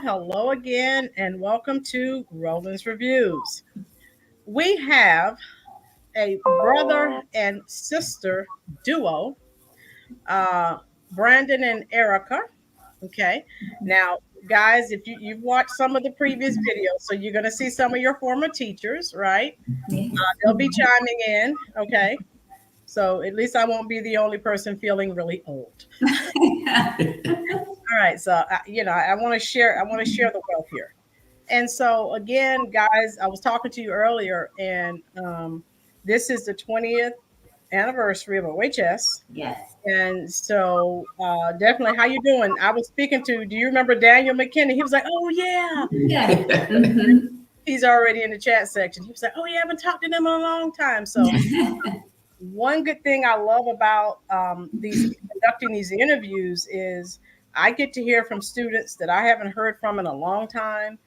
hello again, and welcome to Rolynn's Reviews. We have a brother and sister duo, uh, Brandon and Erika. Okay, now, guys, if you've watched some of the previous videos, so you're going to see some of your former teachers, right? They'll be chiming in. Okay, so at least I won't be the only person feeling really old. All right, so I want to share. I want to share the wealth here. And so again, guys, I was talking to you earlier, and this is the 20th anniversary of OHS. Yes. And so definitely, how you doing? I was speaking to. Do you remember Daniel McKinney? He was like, "Oh yeah." Yeah. Mm-hmm. He's already in the chat section. He was like, "Oh yeah, I haven't talked to them in a long time." So one good thing I love about these conducting these interviews is I get to hear from students that I haven't heard from in a long time.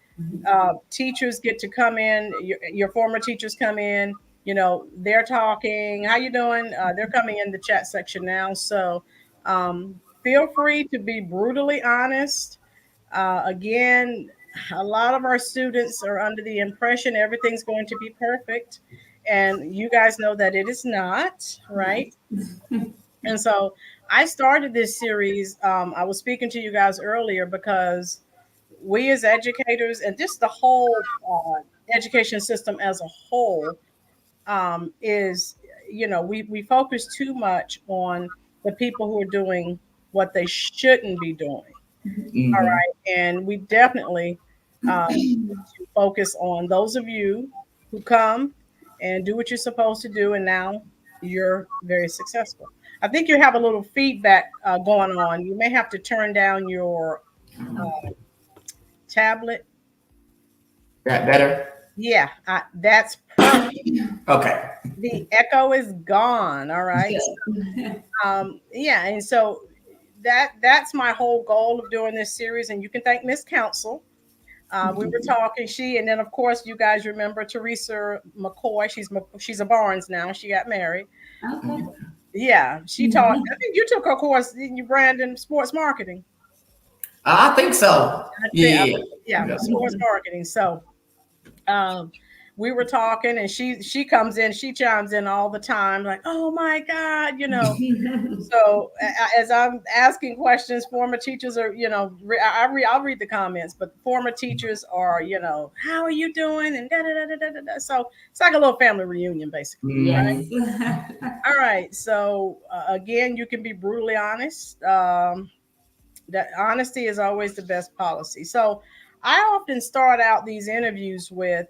Teachers get to come in. Your former teachers come in. They're talking. How you doing? They're coming in the chat section now. So feel free to be brutally honest. Again, a lot of our students are under the impression everything's going to be perfect. And you guys know that it is not, right? And so I started this series. I was speaking to you guys earlier because we as educators and just the whole education system as a whole is, we focus too much on the people who are doing what they shouldn't be doing. All Mm-hmm. right. And we definitely need to focus on those of you who come and do what you're supposed to do. And now you're very successful. I think you have a little feedback going on. You may have to turn down your tablet. That better? Yeah, that's perfect. Okay. The echo is gone. All right. Yeah. And so that's my whole goal of doing this series. And you can thank Miss Council. We were talking, and then of course you guys remember Teresa McCoy. She's a Barnes now. She got married. Okay. Yeah, she taught. I think you took her course, didn't you, Brandon? Sports marketing. I think so. Yeah. Yeah, sports marketing. So, um, we were talking, and she comes in, she chimes in all the time, like, "Oh my God," So as I'm asking questions, former teachers are, I'll read the comments, but former teachers are, how are you doing? And da da da da da da. So it's like a little family reunion, basically. Yes. All right. So again, you can be brutally honest. That honesty is always the best policy. So I often start out these interviews with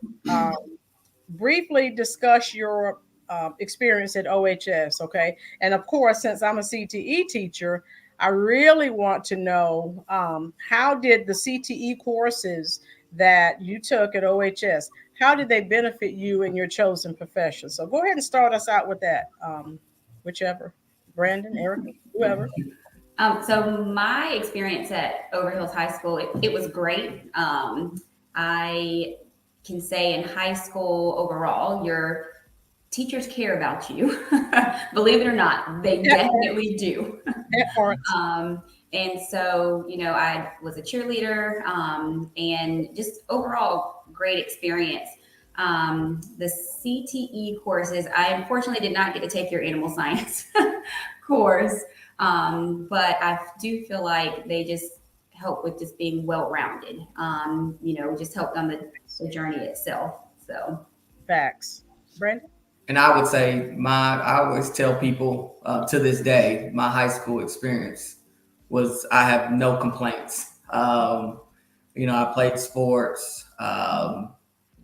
briefly discuss your experience at OHS, okay? And of course, since I'm a CTE teacher, I really want to know how did the CTE courses that you took at OHS, how did they benefit you in your chosen profession? So go ahead and start us out with that, whichever, Brandon, Erika, whoever. So my experience at Overhills High School, it was great. I can say in high school overall, your teachers care about you. Believe it or not, they definitely do. And so, I was a cheerleader and just overall great experience. The CTE courses, I unfortunately did not get to take your animal science course, but I do feel like they just help with just being well-rounded, just help on the journey itself. So facts. Brandon? And I would say I always tell people to this day, my high school experience I have no complaints. I played sports, had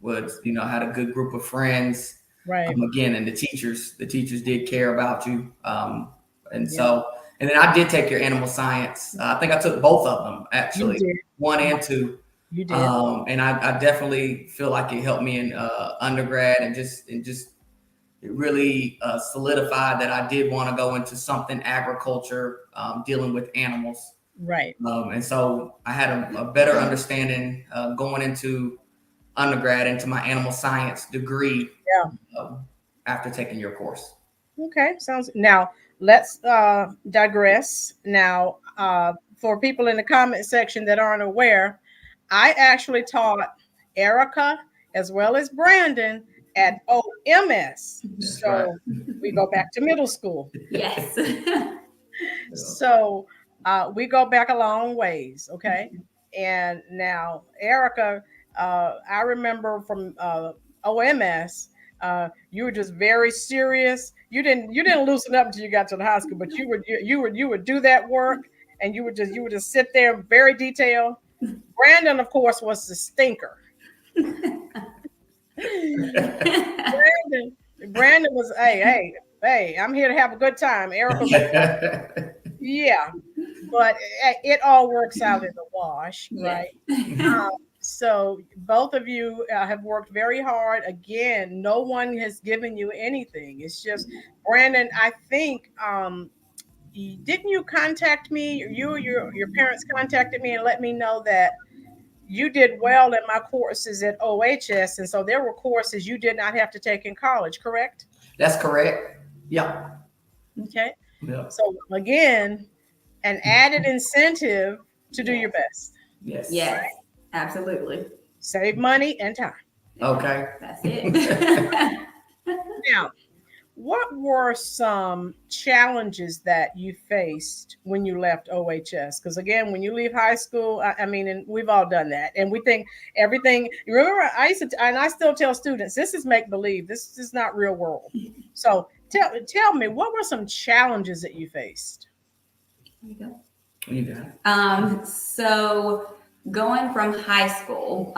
a good group of friends. Right. Again, and the teachers did care about you. So, and then I did take your animal science. I think I took both of them actually, 1 and 2. You did. And I definitely feel like it helped me in undergrad and just it really solidified that I did want to go into something agriculture, dealing with animals. Right. And so I had a better understanding going into undergrad into my animal science degree. After taking your course. Okay, sounds. Now let's digress. Now, for people in the comment section that aren't aware, I actually taught Erika as well as Brandon at OMS. That's So right. we go back to middle school. Yes. So we go back a long ways, okay? And now Erika, I remember from OMS, you were just very serious. You didn't loosen up until you got to the high school, but you would do that work, and you would just sit there very detailed. Brandon, of course, was the stinker. Brandon was, hey, I'm here to have a good time. Erika was like, yeah, but it all works out in the wash, right? So both of you have worked very hard. Again, no one has given you anything. It's just Brandon. I think didn't you contact me? Your parents contacted me and let me know that you did well in my courses at OHS, and so there were courses you did not have to take in college. Correct? That's correct. Yeah. Okay. Yeah. So again, an added incentive to do your best. Yes. Yes, absolutely. Save money and time. Okay. That's it. Now, what were some challenges that you faced when you left OHS? Because again, when you leave high school, I mean, and we've all done that, and we think everything. You remember, I used to, and I still tell students, this is make believe. This is not real world. So tell me, what were some challenges that you faced? There you go. You got it. So going from high school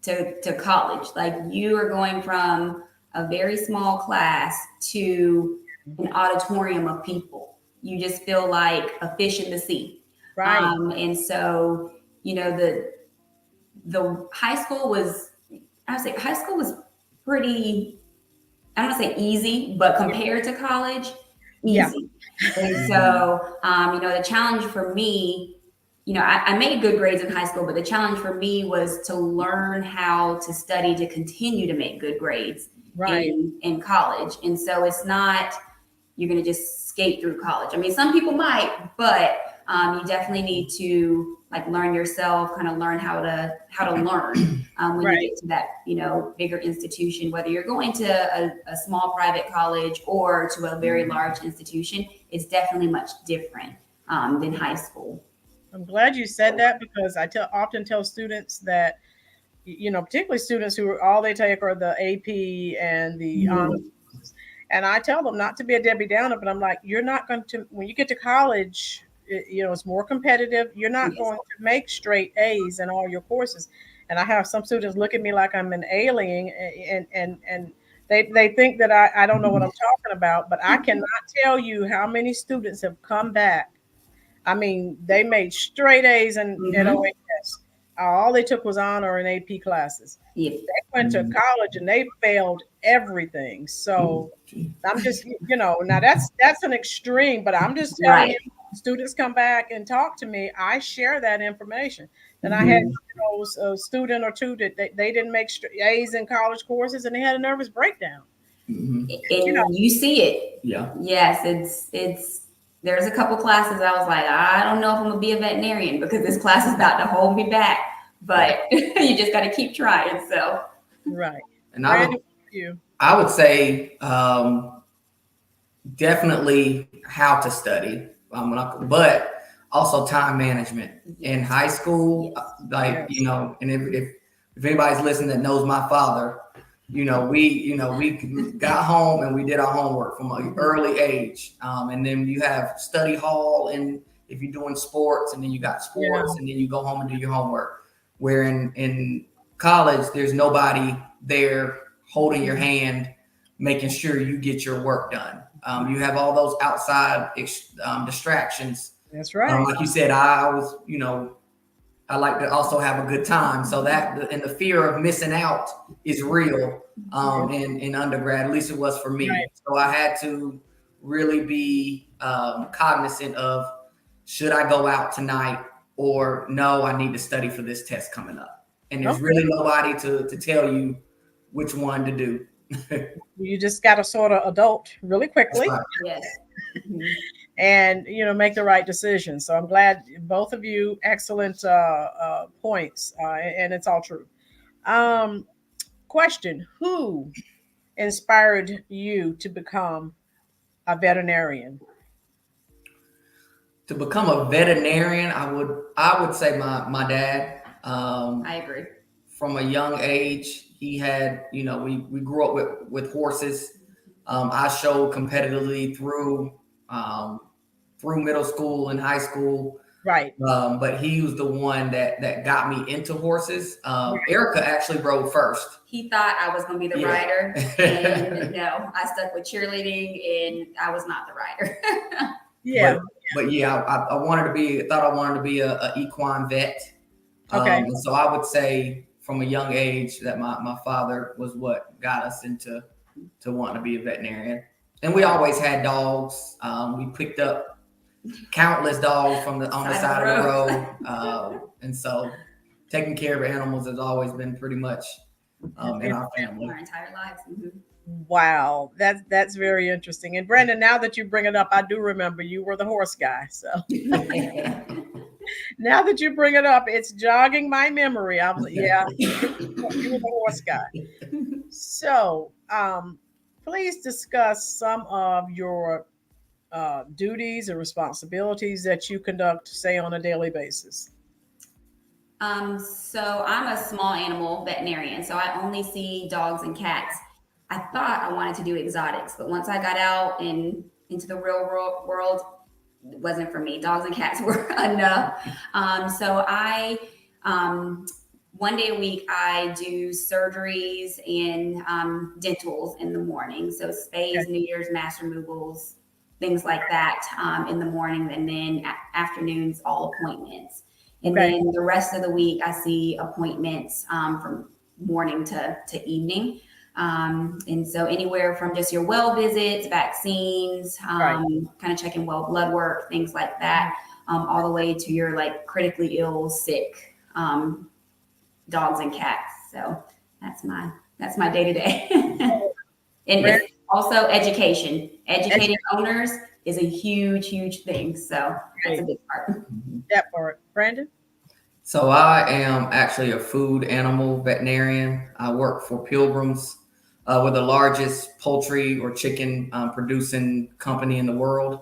to college, like you are going from a very small class to an auditorium of people. You just feel like a fish in the sea. Right. And so, you know, the high school was, I would say high school was pretty, I don't want to say easy, but compared to college, easy. Yeah. And so, you know, the challenge for me, you know, I made good grades in high school, but the challenge for me was to learn how to study to continue to make good grades in college. And so it's not, you're going to just skate through college. I mean, some people might, but you definitely need to like learn yourself, kind of learn how to learn when you get to that, you know, bigger institution, whether you're going to a small private college or to a very large institution, it's definitely much different than high school. I'm glad you said that, because I often tell students that, you know, particularly students who all they take are the AP and the and I tell them not to be a Debbie Downer, but I'm like, you're not going to, when you get to college, you know, it's more competitive. You're not going to make straight A's in all your courses. And I have some students look at me like I'm an alien, and they think that I don't know what I'm talking about, but I cannot tell you how many students have come back. I mean, they made straight A's at OHS. All they took was honor and AP classes. They went to college and they failed everything. So I'm just, you know, now that's an extreme, but I'm just telling you, students come back and talk to me, I share that information. And I had, you know, a student or two that they didn't make A's in college courses and they had a nervous breakdown. And you know, you see it. Yeah. Yes, it's. There's a couple classes I was like, I don't know if I'm gonna be a veterinarian because this class is about to hold me back. But you just got to keep trying. So right. And I would say definitely how to study, but also time management in high school. Like you know, and if anybody's listening that knows my father, we got home and we did our homework from an early age. And then you have study hall, and if you're doing sports, and then you got sports, and then you go home and do your homework. Where in college, there's nobody there holding your hand, making sure you get your work done. You have all those outside distractions. That's right. Like you said, I was, I like to also have a good time. So that, and the fear of missing out is real in undergrad, at least it was for me. Right. So I had to really be cognizant of, should I go out tonight, or no, I need to study for this test coming up. And there's really nobody to tell you which one to do. You just got to sort of adult really quickly. Right. Yes. and make the right decision. So I'm glad both of you, excellent points, and it's all true. Um, Question: Who inspired you to become a veterinarian? To become a veterinarian, I would say my dad. I agree. From a young age, he had, we grew up with horses. I showed competitively through middle school and high school. Right. But he was the one that got me into horses. Erika actually rode first. He thought I was going to be the rider, and no, I stuck with cheerleading, and I was not the rider. Yeah. But yeah, I wanted to be. Thought I wanted to be a equine vet. Okay. So I would say from a young age that my father was what got us into wanting to be a veterinarian. And we always had dogs. We picked up countless dogs on the side of the road. And so taking care of animals has always been pretty much in our family. Our entire lives. Mm-hmm. Wow, that's very interesting. And Brandon, now that you bring it up, I do remember you were the horse guy. So now that you bring it up, it's jogging my memory. I was like, yeah, you were the horse guy. So please discuss some of your duties and responsibilities that you conduct, say, on a daily basis. So I'm a small animal veterinarian, so I only see dogs and cats. I thought I wanted to do exotics, but once I got out and into the real world, it wasn't for me. Dogs and cats were enough. So I, one day a week, I do surgeries and dentals in the morning. So spays, neuters, mass removals, things like that in the morning, and then afternoons, all appointments. And then the rest of the week, I see appointments from morning to evening. And so anywhere from just your well visits, vaccines, kind of checking well blood work, things like that, all the way to your like critically ill, sick dogs and cats. So that's my day to day. And it's also education. Educating owners is a huge thing. So that's a big part. That part. Brandon? So I am actually a food animal veterinarian. I work for Pilgrims. We're the largest poultry or chicken producing company in the world.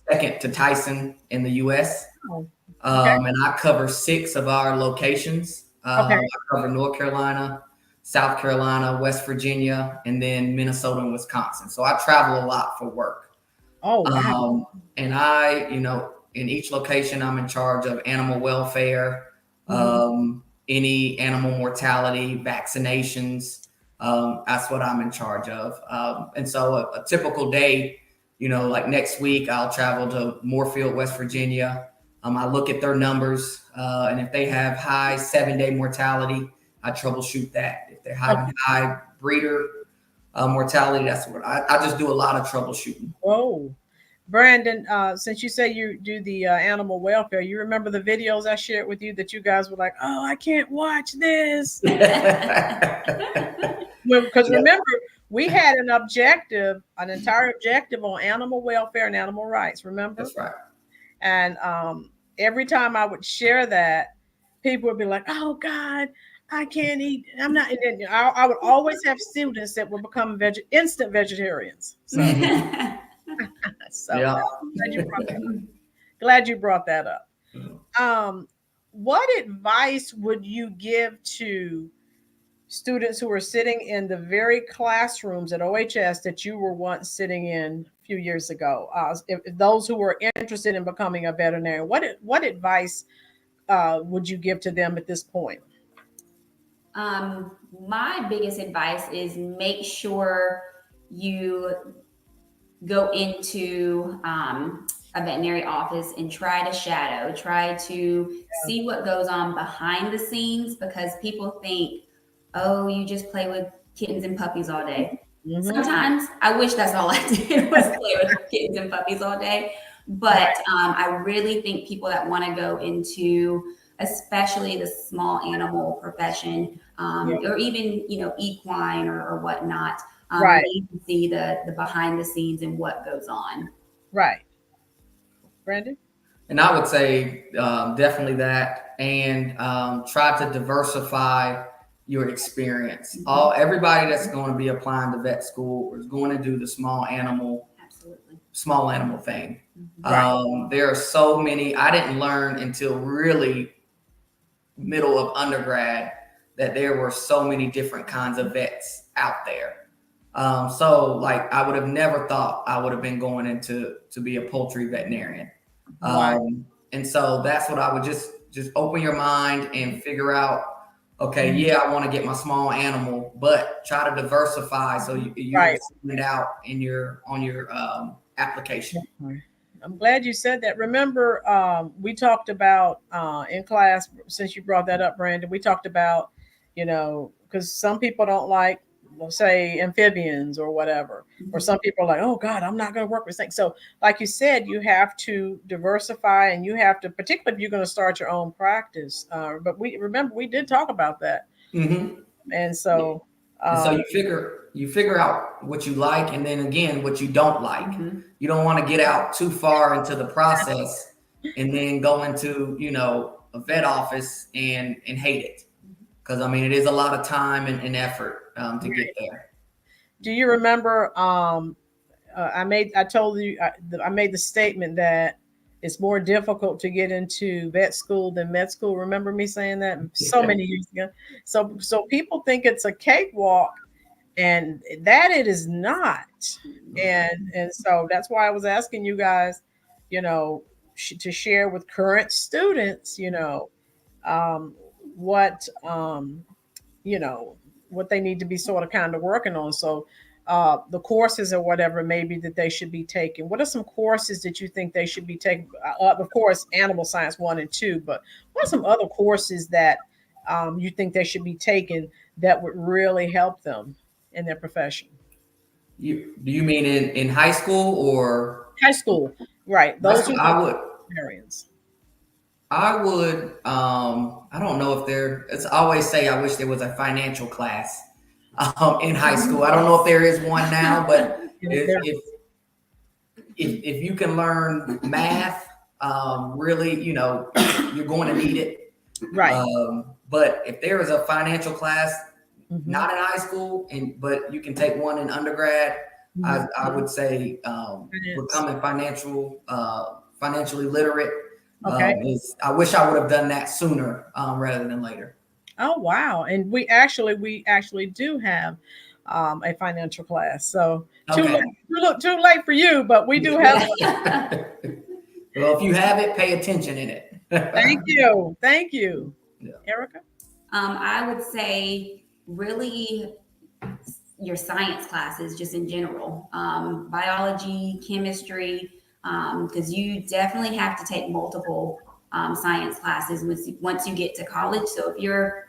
Second to Tyson in the U.S. And I cover 6 of our locations. I cover North Carolina, South Carolina, West Virginia, and then Minnesota and Wisconsin. So I travel a lot for work. Oh, wow. And I, in each location, I'm in charge of animal welfare, any animal mortality, vaccinations. That's what I'm in charge of. And so a typical day, like next week, I'll travel to Moorfield, West Virginia. I look at their numbers, and if they have high 7-day mortality, I troubleshoot that. If they're having high breeder mortality, that's what I just do a lot of troubleshooting. Whoa. Brandon, since you say you do the animal welfare, you remember the videos I shared with you that you guys were like, oh, I can't watch this. Because remember, we had an entire objective on animal welfare and animal rights, remember? That's right. And every time I would share that, people would be like, oh, God, I can't eat. I'm not. I would always have students that would become instant vegetarians. So, glad you brought that up. What advice would you give to students who are sitting in the very classrooms at OHS that you were once sitting in a few years ago? If those who were interested in becoming a veterinarian, what advice would you give to them at this point? My biggest advice is make sure you go into a veterinary office and try to see what goes on behind the scenes, because people think, oh, you just play with kittens and puppies all day. Sometimes I wish that's all I did was play with kittens and puppies all day. But I really think people that want to go into, especially the small animal profession, or even, equine or whatnot, need to see the behind the scenes and what goes on. Right. Brandon? And I would say definitely that, and try to diversify your experience. Everybody that's going to be applying to vet school is going to do the small animal thing. Right. There are so many. I didn't learn until really middle of undergrad that there were so many different kinds of vets out there. So like I would have never thought I would have been going into to be a poultry veterinarian. Right. And so that's what I would just open your mind and figure out, okay, yeah, I want to get my small animal, but try to diversify so you Right. send it out in your application. I'm glad you said that. Remember, we talked about in class, since you brought that up, Brandon, we talked about, because some people don't like, let's say, amphibians or whatever. Or some people are like, oh, God, I'm not going to work with snakes. So like you said, you have to diversify, and you have to, particularly if you're going to start your own practice. But we did talk about that. Mm-hmm. And so, and so you figure out what you like, and then again, what you don't like. Mm-hmm. You don't want to get out too far into the process and then go into, a vet office and hate it. Because I mean, it is a lot of time and effort to get there. Do you remember? I made the statement that it's more difficult to get into vet school than med school. Remember me saying that so many years ago? So people think it's a cakewalk, and that it is not. And so that's why I was asking you guys, to share with current students, what what they need to be sort of kind of working on. So the courses or whatever maybe that they should be taking. What are some courses that you think they should be taking? Of course, animal science 1 and 2, but what are some other courses that you think they should be taking that would really help them in their profession? Do you mean in high school or high school? Right. Those who I would. experience. I would. I don't know if there. It's I always say I wish there was a financial class in high school. I don't know if there is one now, but if you can learn math, really, you're going to need it. Right. But if there is a financial class, not in high school, but you can take one in undergrad, I would say becoming financially literate. Okay. I wish I would have done that sooner rather than later. Oh wow! And we actually do have a financial class. So too late for you, but we do have. Well, if you have it, pay attention in it. Thank you, Yeah. Erika. I would say really your science classes, just in general, biology, chemistry. Because you definitely have to take multiple science classes once you get to college. So if you're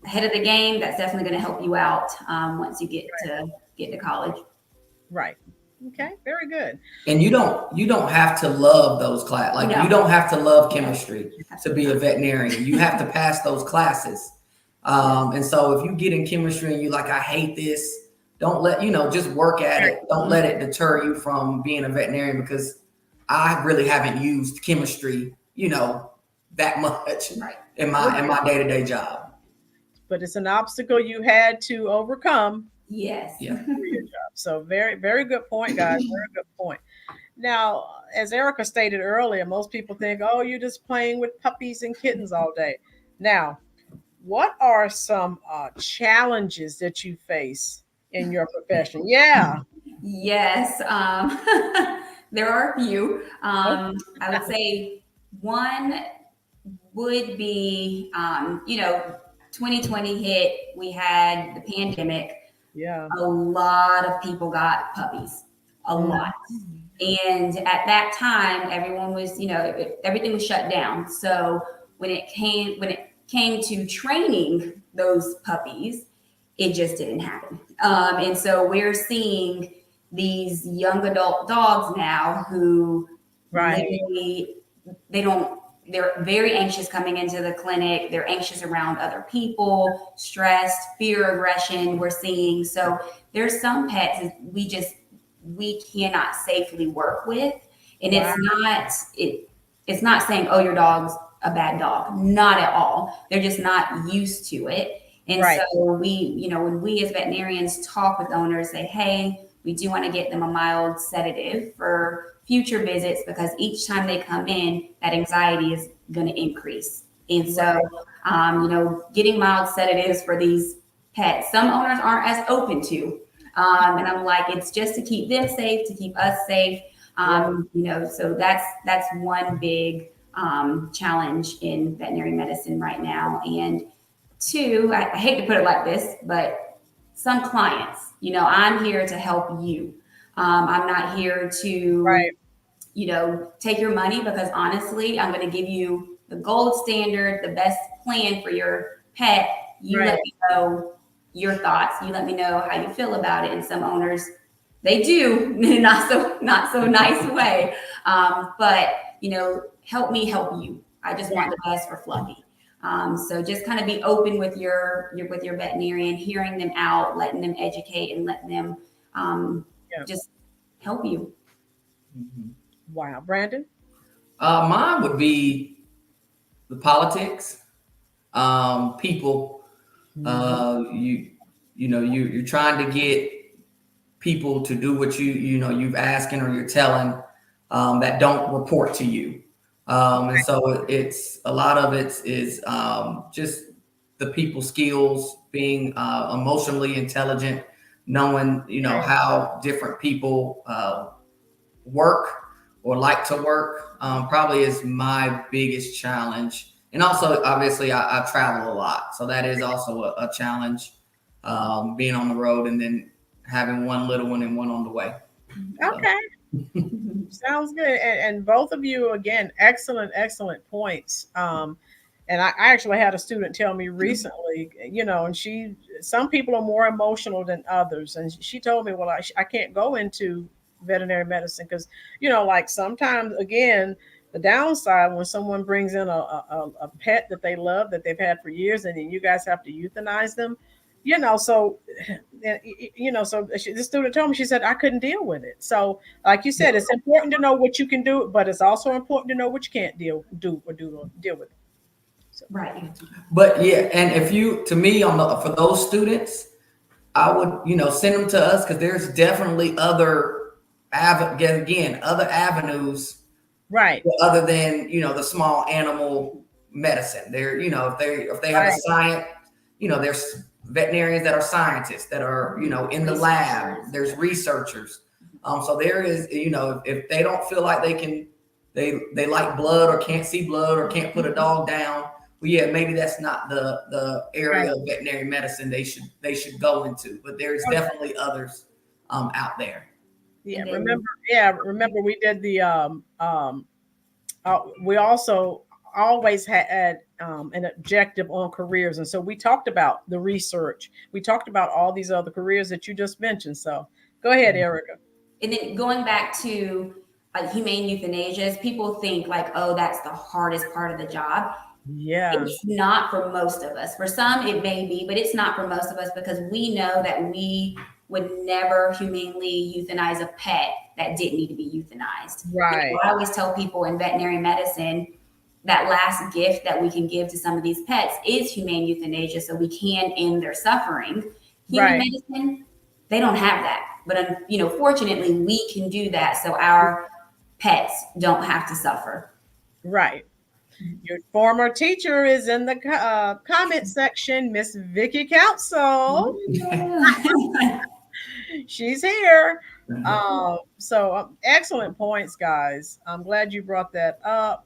ahead of the game, that's definitely going to help you out once you get to college. Right. Okay. Very good. And you don't have to love those classes. Like you don't have to love chemistry to be a veterinarian. You have to pass those classes. And so if you get in chemistry and you're like, I hate this, don't let just work at it. Don't let it deter you from being a veterinarian, because I really haven't used chemistry, that much in my day-to-day job. But it's an obstacle you had to overcome. Yes. Yeah. For your job. So very, very good point, guys. Very good point. Now, as Erika stated earlier, most people think, oh, you're just playing with puppies and kittens all day. Now, what are some challenges that you face in your profession? Yeah. Yes. There are a few. I would say one would be, 2020 hit. We had the pandemic. Yeah. A lot of people got puppies. A lot. And at that time, everyone was, everything was shut down. So when it came to training those puppies, it just didn't happen. And so we're seeing these young adult dogs now who literally, they're very anxious coming into the clinic. They're anxious around other people, stressed, fear, aggression we're seeing. So there's some pets we cannot safely work with. And it's not, it's not saying, oh, your dog's a bad dog. Not at all. They're just not used to it. And so we, when we as veterinarians talk with owners, say, hey, we do want to get them a mild sedative for future visits, because each time they come in, that anxiety is going to increase. And so, getting mild sedatives for these pets, some owners aren't as open to. And I'm like, it's just to keep them safe, to keep us safe. So that's one big challenge in veterinary medicine right now. And two, I hate to put it like this, but some clients, I'm here to help you. I'm not here to, take your money, because honestly, I'm going to give you the gold standard, the best plan for your pet. You let me know your thoughts. You let me know how you feel about it. And some owners, they do in not so nice way. But help me help you. I just want the best for Fluffy. So just kind of be open with your veterinarian, hearing them out, letting them educate, and letting them just help you. Mm-hmm. Wow. Brandon? Mine would be the politics. People, you're trying to get people to do what you've asking or you're telling, that don't report to you. And so it's a lot of it is just the people skills, being emotionally intelligent, knowing how different people work or like to work, probably is my biggest challenge. And also, obviously, I travel a lot, so that is also a challenge, being on the road and then having one little one and one on the way. Okay. Sounds good. And both of you, again, excellent points. And I actually had a student tell me recently, and some people are more emotional than others. And she told me, well, I can't go into veterinary medicine because, like sometimes, again, the downside when someone brings in a pet that they love, that they've had for years, and then you guys have to euthanize them, so this student told me, she said, I couldn't deal with it. So like you said, it's important to know what you can do, but it's also important to know what you can't deal with. So. Right. But yeah, and for those students, I would, send them to us, because there's definitely other avenues, right, other than the small animal medicine. They're if they have a science, there's veterinarians that are scientists that are in the lab. There's researchers. So there is if they don't feel like they like blood or can't see blood or can't put a dog down, well, yeah, maybe that's not the area of veterinary medicine they should go into. But there's definitely others out there. Yeah. Remember we did the we also always had an objective on careers, and so we talked about the research. We talked about all these other careers that you just mentioned. So go ahead, Erika. And then going back to humane euthanasia, people think like, oh, that's the hardest part of the job. Yeah, it's not for most of us. For some it may be, but it's not for most of us, because we know that we would never humanely euthanize a pet that didn't need to be euthanized. Right. I always tell people in veterinary medicine, that last gift that we can give to some of these pets is humane euthanasia, so we can end their suffering. Human medicine, they don't have that. But, fortunately, we can do that so our pets don't have to suffer. Right. Your former teacher is in the comment section, Miss Vicky Council. She's here. So excellent points, guys. I'm glad you brought that up.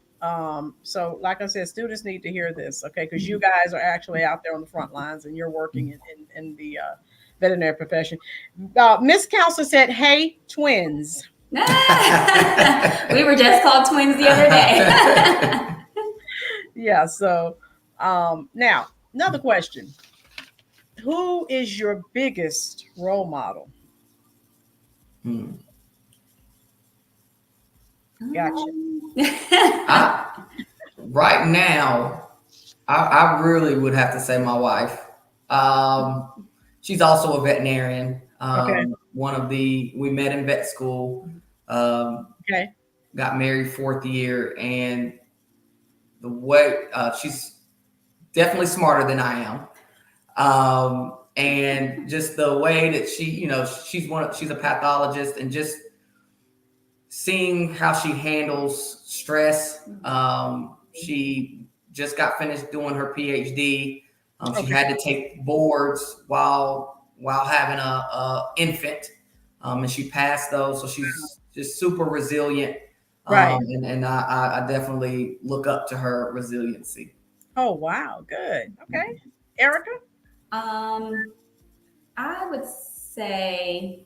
So like I said, students need to hear this, okay? Because you guys are actually out there on the front lines and you're working in the veterinary profession. Miss Council said, hey, twins. We were just called twins the other day. Yeah, so now another question. Who is your biggest role model? Gotcha. Right now, I really would have to say my wife. She's also a veterinarian. We met in vet school. Okay. got married 4th year, and the way she's definitely smarter than I am. And just the way that she, you know, she's a pathologist, and just seeing how she handles stress. She just got finished doing her PhD. She had to take boards while having a infant, and she passed those. So she's just super resilient. Right. And I definitely look up to her resiliency. Oh, wow. Good. Okay. Erika? I would say,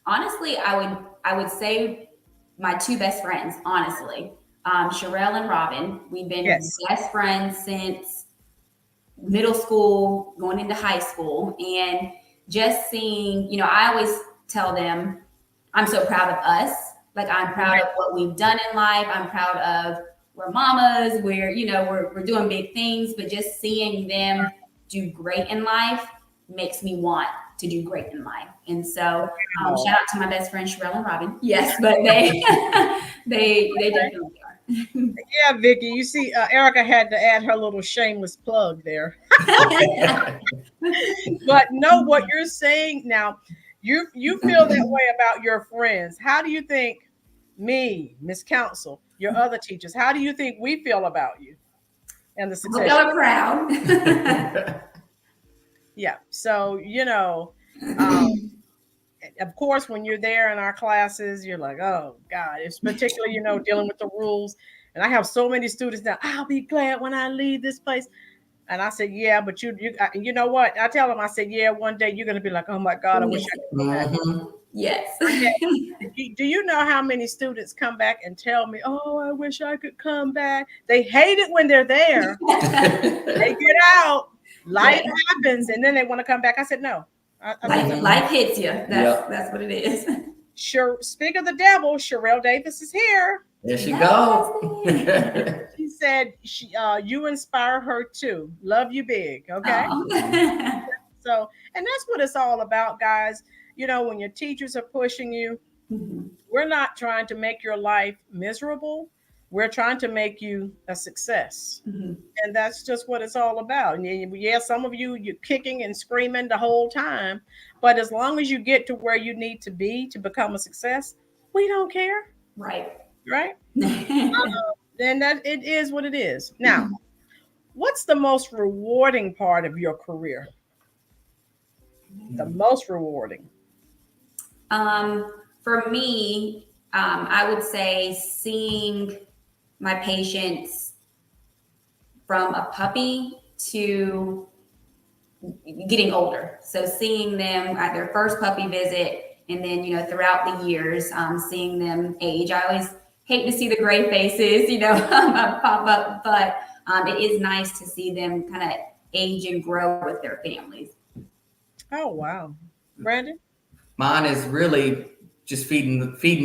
honestly, I would say my two best friends, honestly. Sherelle and Robin. We've been best friends since middle school, going into high school. And just seeing, you know, I always tell them, I'm so proud of us. Like, I'm proud of what we've done in life. I'm proud of we're mamas, we're doing big things, but just seeing them do great in life makes me want to do great in life. And so shout out to my best friend Sherelle and Robin. Yes, but they they definitely are. Yeah, Vicky, you see, Erika had to add her little shameless plug there. But no, what you're saying now, you feel that way about your friends. How do you think me, Miss Council, your other teachers, how do you think we feel about you and the success? Y'all are proud. Yeah. So, you know, of course, when you're there in our classes, you're like, oh God, it's particularly, you know, dealing with the rules. And I have so many students now, I'll be glad when I leave this place. And I said, yeah, but you know what? I tell them, I said, yeah, one day you're going to be like, oh my God, I wish I could go back. Yes. Do you know how many students come back and tell me, oh, I wish I could come back? They hate it when they're there. They get out, life happens, and then they want to come back. I said, no. Life hits you. That's what it is. Sure. Speak of the devil, Sherelle Davis is here. There she goes. She said you inspire her too. Love you big. Okay. So, and that's what it's all about, guys. You know, when your teachers are pushing you, we're not trying to make your life miserable. We're trying to make you a success. And that's just what it's all about. And yeah, some of you're kicking and screaming the whole time. But as long as you get to where you need to be to become a success, we don't care. Right. Then that it is what it is. Now, what's the most rewarding part of your career? The most rewarding. For me, I would say seeing my patients from a puppy to getting older. So seeing them at their first puppy visit, and then, you know, throughout the years, seeing them age. I always hate to see the gray faces, you know, pop up, but it is nice to see them kind of age and grow with their families. Oh, wow. Brandon? Mine is really just feeding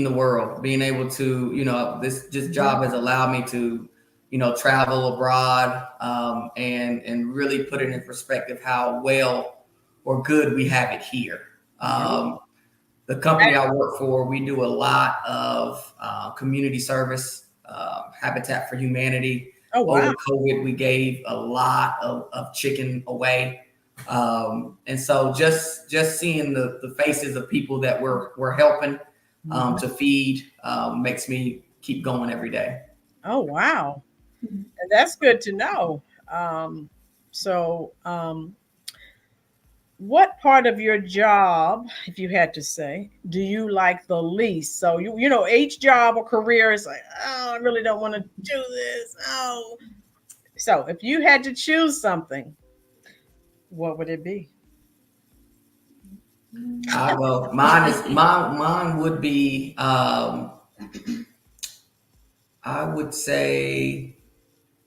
the world, being able to, you know, this job has allowed me to, you know, travel abroad, and really put it in perspective how well or good we have it here. The company I work for, we do a lot of community service, Habitat for Humanity. Oh, wow. Over COVID, we gave a lot of chicken away. And so just seeing the faces of people that we're helping to feed makes me keep going every day. Oh, wow. And that's good to know. What part of your job, if you had to say, do you like the least? So you know, each job or career is like, oh, I really don't want to do this. Oh. So if you had to choose something, what would it be? Well, mine would be I would say,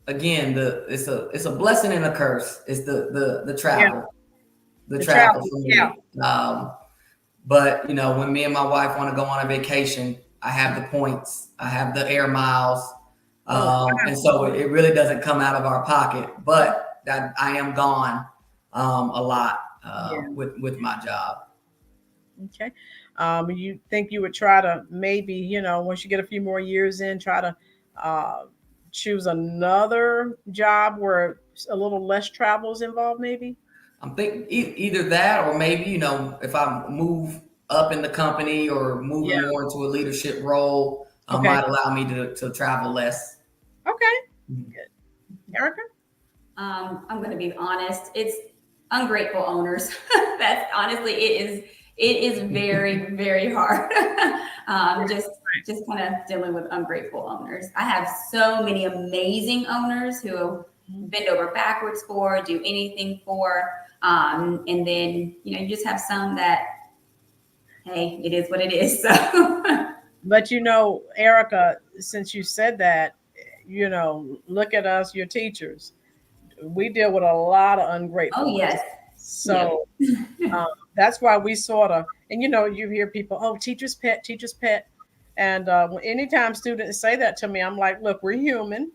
again, it's a blessing and a curse. It's the travel. The travel for me. But you know, when me and my wife want to go on a vacation, I have the points, I have the air miles. And so it really doesn't come out of our pocket, but that I am gone a lot with my job. Okay. You think you would try to maybe, once you get a few more years in, try to choose another job where a little less travel is involved, maybe? I'm thinking either that, or maybe, if I move up in the company or moving Yeah. more into a leadership role, Okay. might allow me to travel less. Okay. Good. Erika? I'm going to be honest. It's ungrateful owners. That's honestly, it is very, very hard. Just kind of dealing with ungrateful owners. I have so many amazing owners who bend over backwards for, do anything for. And then, you just have some that, hey, it is what it is. So, But Erika, since you said that, look at us, your teachers. We deal with a lot of ungrateful. oh yes. So that's why we sort of, and you hear people, oh, teacher's pet, teacher's pet. And anytime students say that to me, I'm like, look, we're human.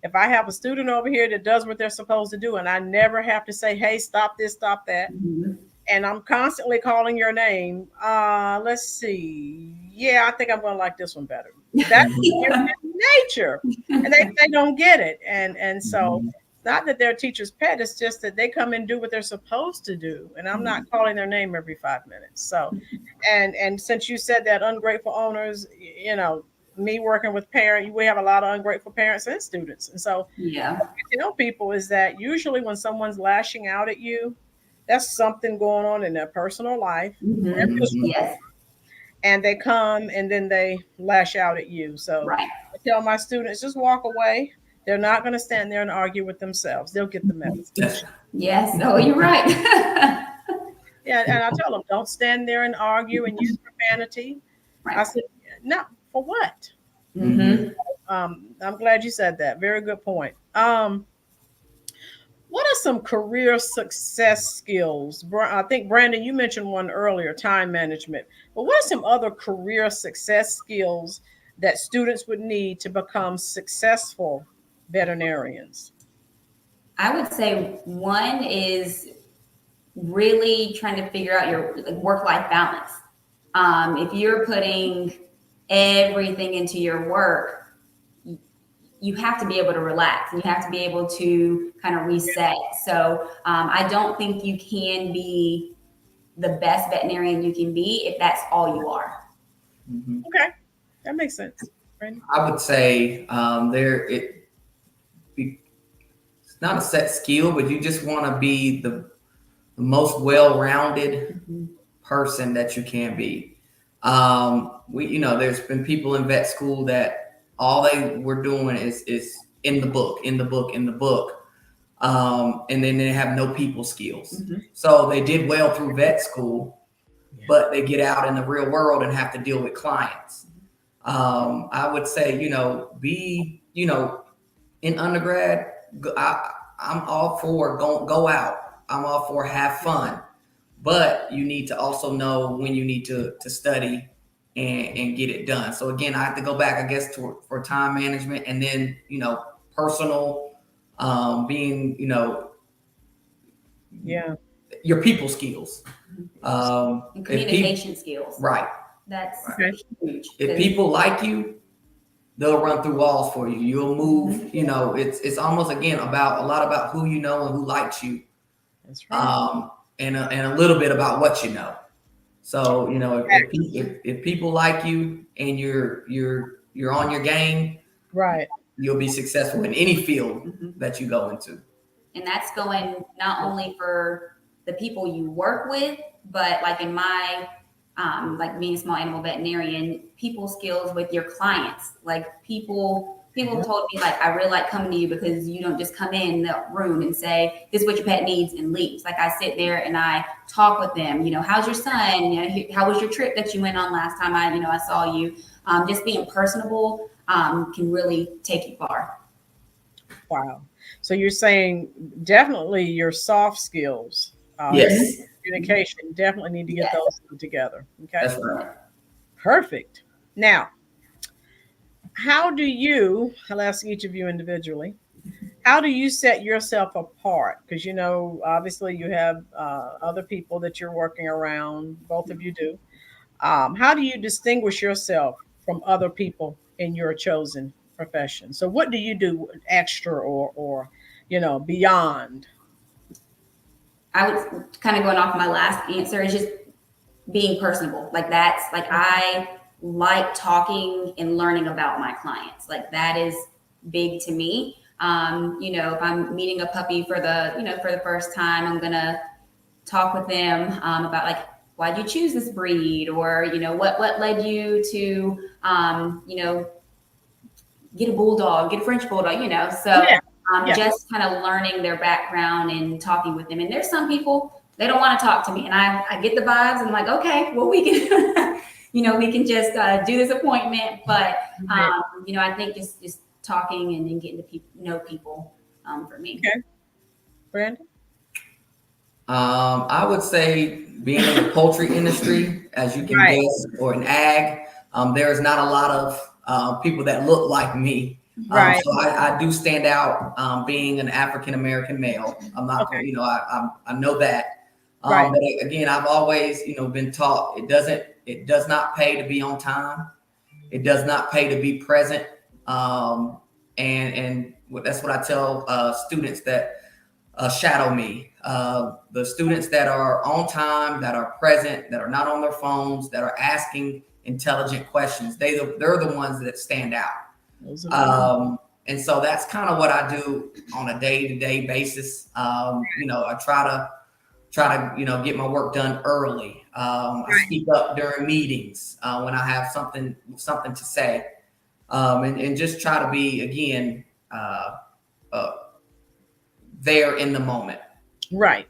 If I have a student over here that does what they're supposed to do, and I never have to say, hey, stop this, stop that. Mm-hmm. And I'm constantly calling your name. Let's see. Yeah, I think I'm going to like this one better. That's human nature. And they don't get it. And so it's not that they're a teacher's pet. It's just that they come and do what they're supposed to do. And I'm not calling their name every 5 minutes. So, and since you said that ungrateful owners, me working with parents, we have a lot of ungrateful parents and students. And so yeah, what I tell people is that usually when someone's lashing out at you, that's something going on in their personal life. Mm-hmm. Yes. And they come and then they lash out at you. So right. I tell my students, just walk away. They're not going to stand there and argue with themselves. They'll get the message. Yes. Oh, you're right. Yeah. And I tell them, don't stand there and argue and use profanity. Right. I said, no, for what? Mm-hmm. I'm glad you said that. Very good point. What are some career success skills? I think, Brandon, you mentioned one earlier, time management. But what are some other career success skills that students would need to become successful veterinarians? I would say one is really trying to figure out your work-life balance. If you're putting everything into your work, you have to be able to relax and you have to be able to kind of reset. So I don't think you can be the best veterinarian you can be if that's all you are. Mm-hmm. Okay, that makes sense. Brandon? I would say it's not a set skill, but you just want to be the most well-rounded person that you can be. There's been people in vet school that all they were doing is in the book. And then they have no people skills. Mm-hmm. So they did well through vet school, but they get out in the real world and have to deal with clients. I would say, be, in undergrad, I'm all for go out. I'm all for have fun, but you need to also know when you need to study and get it done. So again, I have to go back, I guess, for time management, and then, personal, being, your people skills, and communication skills. Right. That's huge. If people like you, they'll run through walls for you. You'll move. It's almost again a lot about who you know and who likes you. That's right. And a little bit about what you know. So if people like you and you're on your game, right, you'll be successful in any field that you go into. And that's going not only for the people you work with, but like in my like being a small animal veterinarian, people skills with your clients. Like people told me, like, I really like coming to you because you don't just come in the room and say, this is what your pet needs and leaves. Like I sit there and I talk with them, how's your son? How was your trip that you went on last time I saw you? Just being personable can really take you far. Wow. So you're saying definitely your soft skills. Yes. Communication, definitely need to get those two together. Okay. That's right. Perfect. Now, I'll ask each of you individually, how do you set yourself apart? Because, obviously you have other people that you're working around, both of you do. How do you distinguish yourself from other people in your chosen profession? So what do you do extra or beyond? I would kind of going off my last answer is just being personable. Like that's like I like talking and learning about my clients. Like that is big to me. If I'm meeting a puppy for the first time, I'm gonna talk with them about like why'd you choose this breed, or what led you to get a bulldog, get a French bulldog. So Yeah. Yeah. just kind of learning their background and talking with them. And there's some people they don't want to talk to me, and I get the vibes, and I'm like, okay, well we can we can just do this appointment. But I think just talking and getting to know people for me. Okay. Brandon? I would say being in the poultry industry, as you can guess, or in ag, there is not a lot of people that look like me. Right. So I do stand out being an African American male. I'm not, I know that. Right. But again, I've always, been taught it does not pay to be on time. It does not pay to be present. And that's what I tell students that shadow me. The students that are on time, that are present, that are not on their phones, that are asking intelligent questions, they're the ones that stand out. And so that's kind of what I do on a day-to-day basis. I try to get my work done early. I speak up during meetings when I have something to say, and just try to be again there in the moment. Right.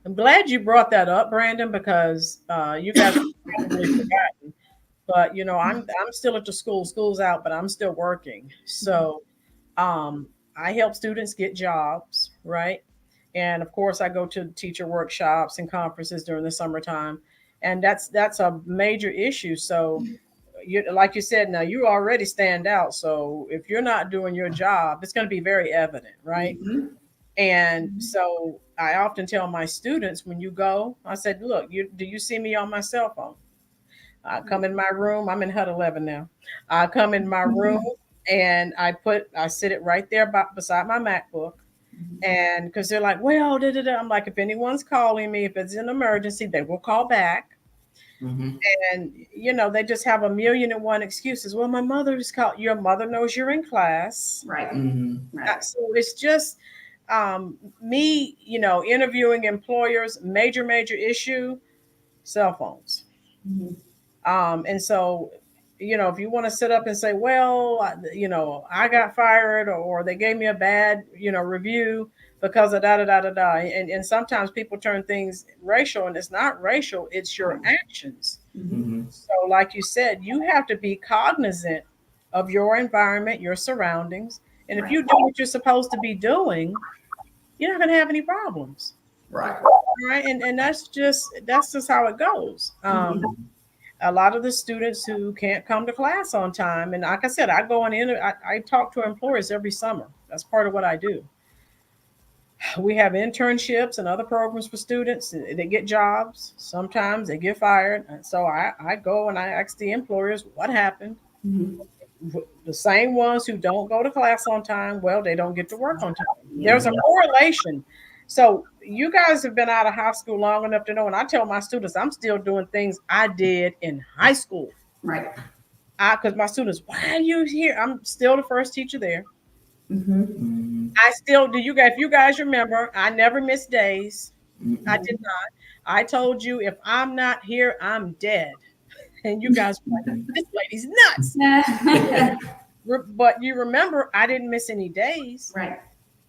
I'm glad you brought that up, Brandon, because you guys have probably forgotten. But I'm still at the school. School's out, but I'm still working. So I help students get jobs, right? And of course, I go to teacher workshops and conferences during the summertime, and that's a major issue. So, like you said, now you already stand out. So if you're not doing your job, it's going to be very evident, right? Mm-hmm. And so I often tell my students when you go, I said, look, do you see me on my cell phone? I come in my room. I'm in HUD 11 now. I come in my room and I sit it right there beside my MacBook. And because they're like, well, I'm like, if anyone's calling me, if it's an emergency, they will call back. Mm-hmm. And, they just have a million and one excuses. Well, my mother's called. Your mother knows you're in class. Right. Mm-hmm. Right. So it's just me, interviewing employers, major issue, cell phones. Mm-hmm. And so, if you want to sit up and say, well, I got fired or they gave me a bad, review because of da da da da da. And sometimes people turn things racial, and it's not racial, it's your actions. Mm-hmm. So, like you said, you have to be cognizant of your environment, your surroundings. And if you do what you're supposed to be doing, you're not going to have any problems. Right. Right. And that's just how it goes. A lot of the students who can't come to class on time, and like I said, I go on in. I talk to employers every summer. That's part of what I do. We have internships and other programs for students. They get jobs. Sometimes they get fired. And so I go and I ask the employers what happened. Mm-hmm. The same ones who don't go to class on time, well, they don't get to work on time. There's a correlation. So you guys have been out of high school long enough to know, and I tell my students, I'm still doing things I did in high school. Right. Because my students, why are you here? I'm still the first teacher there. Mm-hmm. Mm-hmm. I still do. If you guys remember, I never missed days. Mm-hmm. I did not. I told you, if I'm not here, I'm dead. And you guys were like, this lady's nuts. But you remember, I didn't miss any days. Right.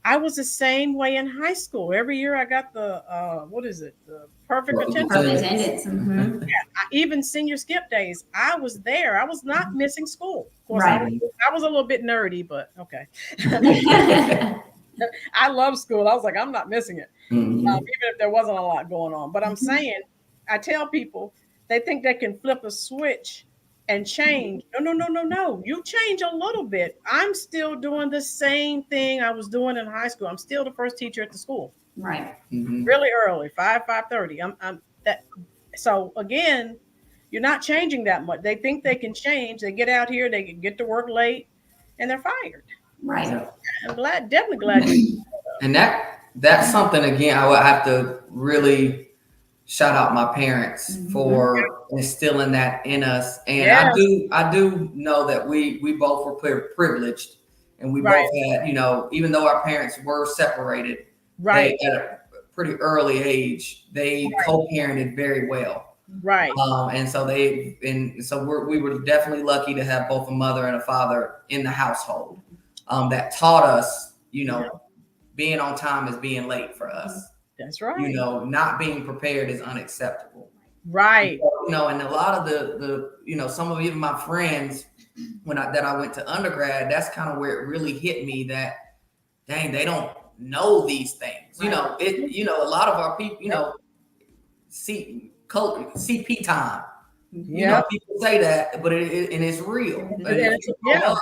I was the same way in high school. Every year I got the the perfect attendance. Perfect attendance. Mm-hmm. Yeah, even senior skip days, I was there. I was not missing school. Of course, right. I was a little bit nerdy, but okay. I love school. I was like, I'm not missing it, even if there wasn't a lot going on. But I'm saying, I tell people, they think they can flip a switch and change. No. You change a little bit. I'm still doing the same thing I was doing in high school. I'm still the first teacher at the school. Right. Really early, 5:30. I'm that. So again, You're not changing that much. They think they can change. They get out here, they get to work late, and they're fired. Right. So I'm definitely glad you. And that's something, again, I would have to really shout out my parents for instilling that in us. And I do know that we both were privileged, and we both had, even though our parents were separated, they, at a pretty early age, they co-parented very well. Right. And so we were definitely lucky to have both a mother and a father in the household that taught us, being on time is being late for us. That's right. Not being prepared is unacceptable. Right. And a lot of the some of even my friends that I went to undergrad, that's kind of where it really hit me that, dang, they don't know these things. Right. A lot of our people, CP time. People say that, but it's real. And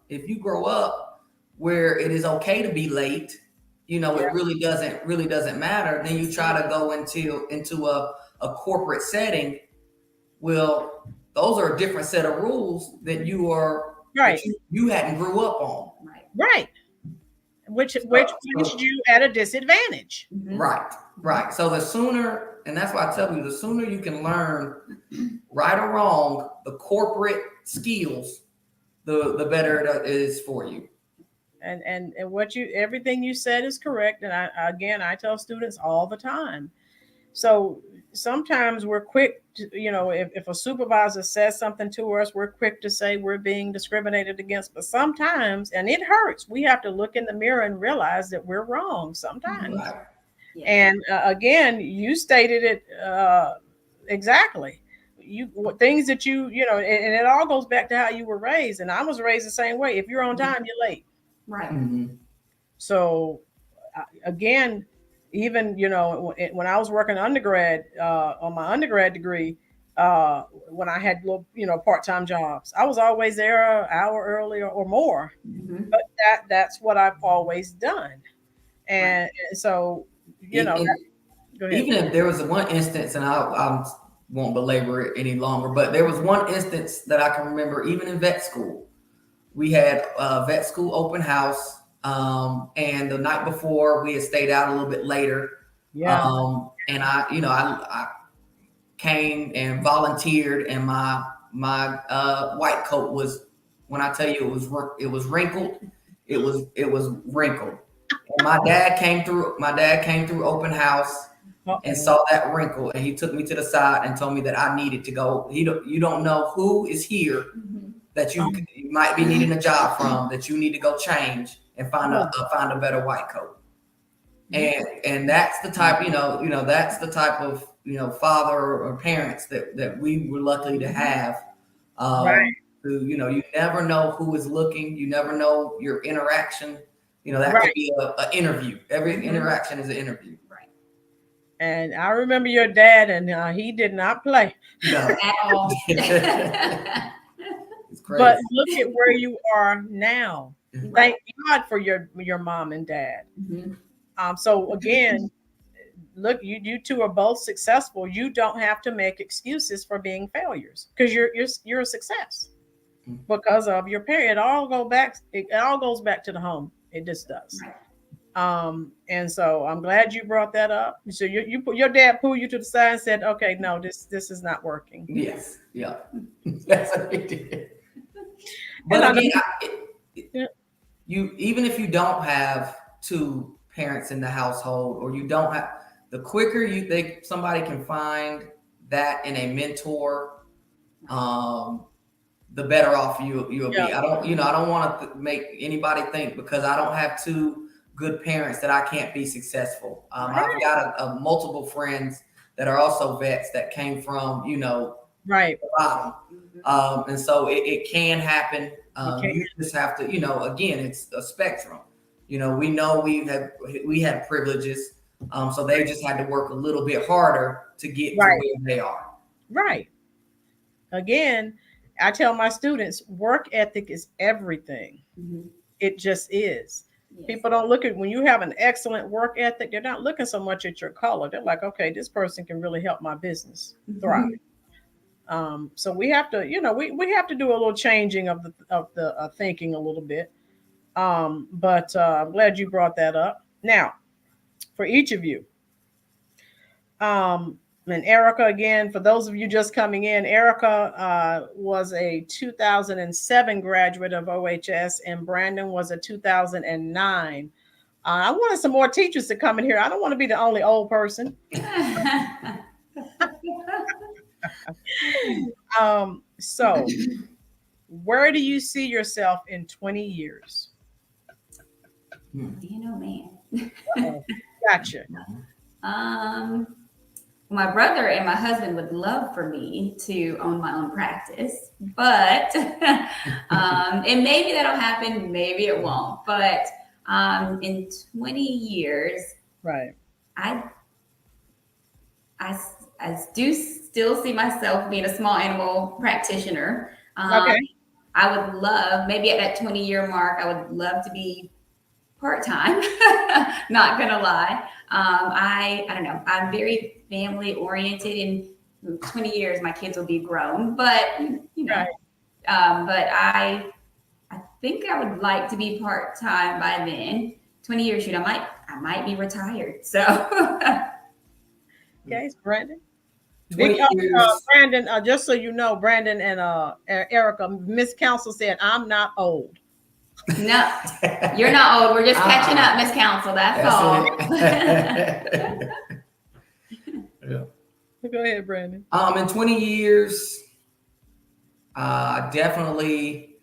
if you grow up where it is okay to be late, it really doesn't matter. Then you try to go into a corporate setting. Well, those are a different set of rules that you hadn't grew up on. Right. Which puts you at a disadvantage. Right. So the sooner, and that's why I tell you, the sooner you can learn, right or wrong, the corporate skills, the better it is for you. And everything you said is correct. And I tell students all the time. So sometimes we're quick to, if a supervisor says something to us, we're quick to say we're being discriminated against. But sometimes, and it hurts, we have to look in the mirror and realize that we're wrong sometimes. Right. Yeah. And again, you stated it exactly. Things that and it all goes back to how you were raised. And I was raised the same way. If you're on time, you're late. Right. Mm-hmm. So again, even when I was working undergrad on my undergrad degree, when I had little part-time jobs, I was always there an hour earlier or more. Mm-hmm. But that's what I've always done, and so go ahead. Even if there was one instance, and I won't belabor it any longer, but there was one instance that I can remember, even in vet school. We had a vet school open house. And the night before, we had stayed out a little bit later. Yeah. And I came and volunteered, and my white coat was, when I tell you it was wrinkled, it was wrinkled. And my dad came through open house and saw that wrinkle, and he took me to the side and told me that I needed to go. You don't know who is here that you might be needing a job from, that you need to go change and find a better white coat. And that's the type, that's the type of, father or parents that we were lucky to have. Who, you never know who is looking. You never know your interaction. That could be an interview. Every interaction is an interview. Right. And I remember your dad, and he did not play. No. At all. But look at where you are now. Mm-hmm. Thank God for your mom and dad. Mm-hmm. So again, look, you two are both successful. You don't have to make excuses for being failures, because you're a success because of your parent. It all goes back to the home. It just does. Right. And so I'm glad you brought that up. So your dad pulled you to the side and said, "Okay, no, this is not working." Yes. Yeah. That's what he did. But again, even if you don't have two parents in the household, or you don't have, the quicker somebody can find that in a mentor, the better off you'll be. I don't want to make anybody think because I don't have two good parents that I can't be successful. I've got a multiple friends that are also vets that came from the bottom. And so it can happen. You just have to, again, it's a spectrum. We know we have privileges. So they just had to work a little bit harder to get to where they are. Right. Again, I tell my students, work ethic is everything. Mm-hmm. It just is. Yes. People don't look at, when you have an excellent work ethic, they're not looking so much at your color. They're like, okay, this person can really help my business thrive. So we have to, we have to do a little changing of the thinking a little bit. But I'm glad you brought that up. Now, for each of you, and Erika, again, for those of you just coming in, Erika was a 2007 graduate of OHS, and Brandon was a 2009. I wanted some more teachers to come in here. I don't want to be the only old person. So where do you see yourself in 20 years? You know, man. Gotcha. My brother and my husband would love for me to own my own practice, but and maybe that'll happen, maybe it won't. But in 20 years, right, I do still see myself being a small animal practitioner. Okay. I would love, maybe at that 20-year mark, I would love to be part-time. Not gonna lie. I don't know. I'm very family oriented. In 20 years, my kids will be grown, but right. But I think I would like to be part-time by then. 20 years, I might be retired. So okay, Brandon. 20 years. Brandon, just so you know, Brandon and Erika, Miss Council said, I'm not old. No, you're not old. We're just catching up, Miss Council. That's all. Yeah. Go ahead, Brandon. In 20 years, I definitely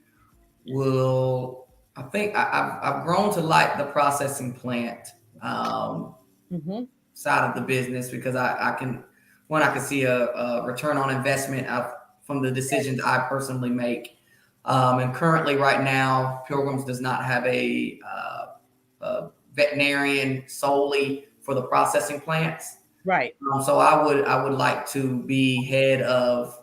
will. I think I've grown to like the processing plant side of the business, because I can see a return on investment from the decisions I personally make. And currently, right now, Pilgrims does not have a veterinarian solely for the processing plants. Right. So I would like to be head of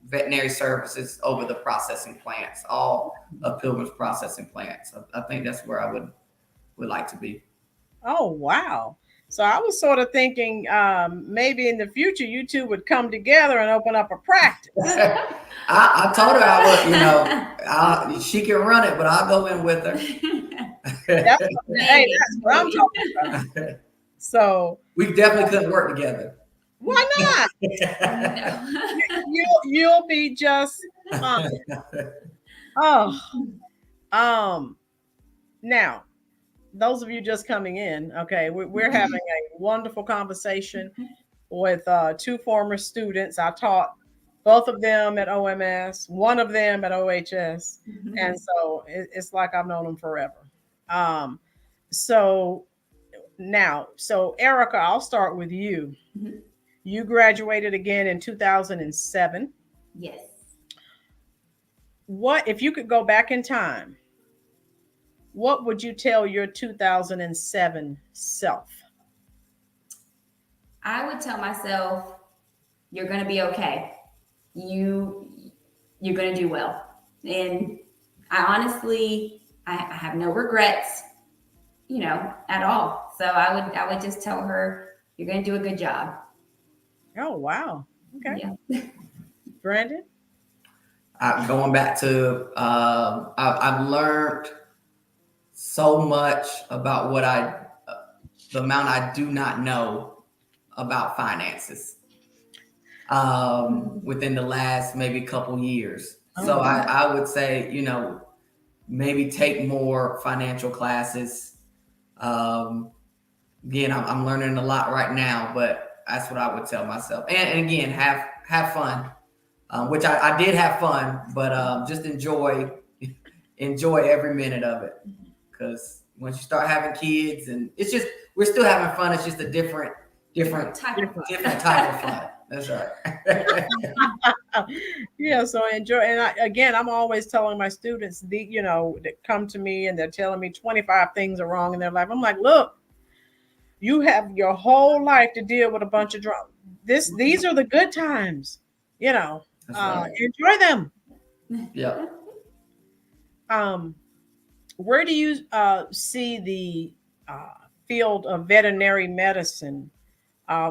veterinary services over the processing plants, all of Pilgrim's processing plants. I think that's where I would like to be. Oh, wow. So I was sort of thinking maybe in the future you two would come together and open up a practice. I told her I would, she can run it, but I'll go in with her. That's what I'm talking about. So we definitely couldn't work together. Why not? You'll be just fine. Now, those of you just coming in, okay, we're having a wonderful conversation with two former students. I taught both of them at OMS, one of them at OHS, and so it's like I've known them forever. So Erika, I'll start with you. You graduated again in 2007. Yes. What if you could go back in time? What would you tell your 2007 self? I would tell myself, you're going to be okay. You're going to do well. And I honestly, I have no regrets, at all. So I would just tell her, you're going to do a good job. Oh, wow. Okay. Yeah. Brandon? Going back to, I've learned so much about the amount I do not know about finances within the last maybe couple years. So I would say, maybe take more financial classes. Again, I'm learning a lot right now, but that's what I would tell myself. And again, have fun, which I did have fun, but just enjoy every minute of it. Because once you start having kids, and it's just, we're still having fun. It's just a different type of fun. That's right. Yeah. So enjoy. And I'm always telling my students, that come to me and they're telling me 25 things are wrong in their life. I'm like, look, you have your whole life to deal with a bunch of drama. These are the good times, right. Enjoy them. Yeah. Where do you see the field of veterinary medicine?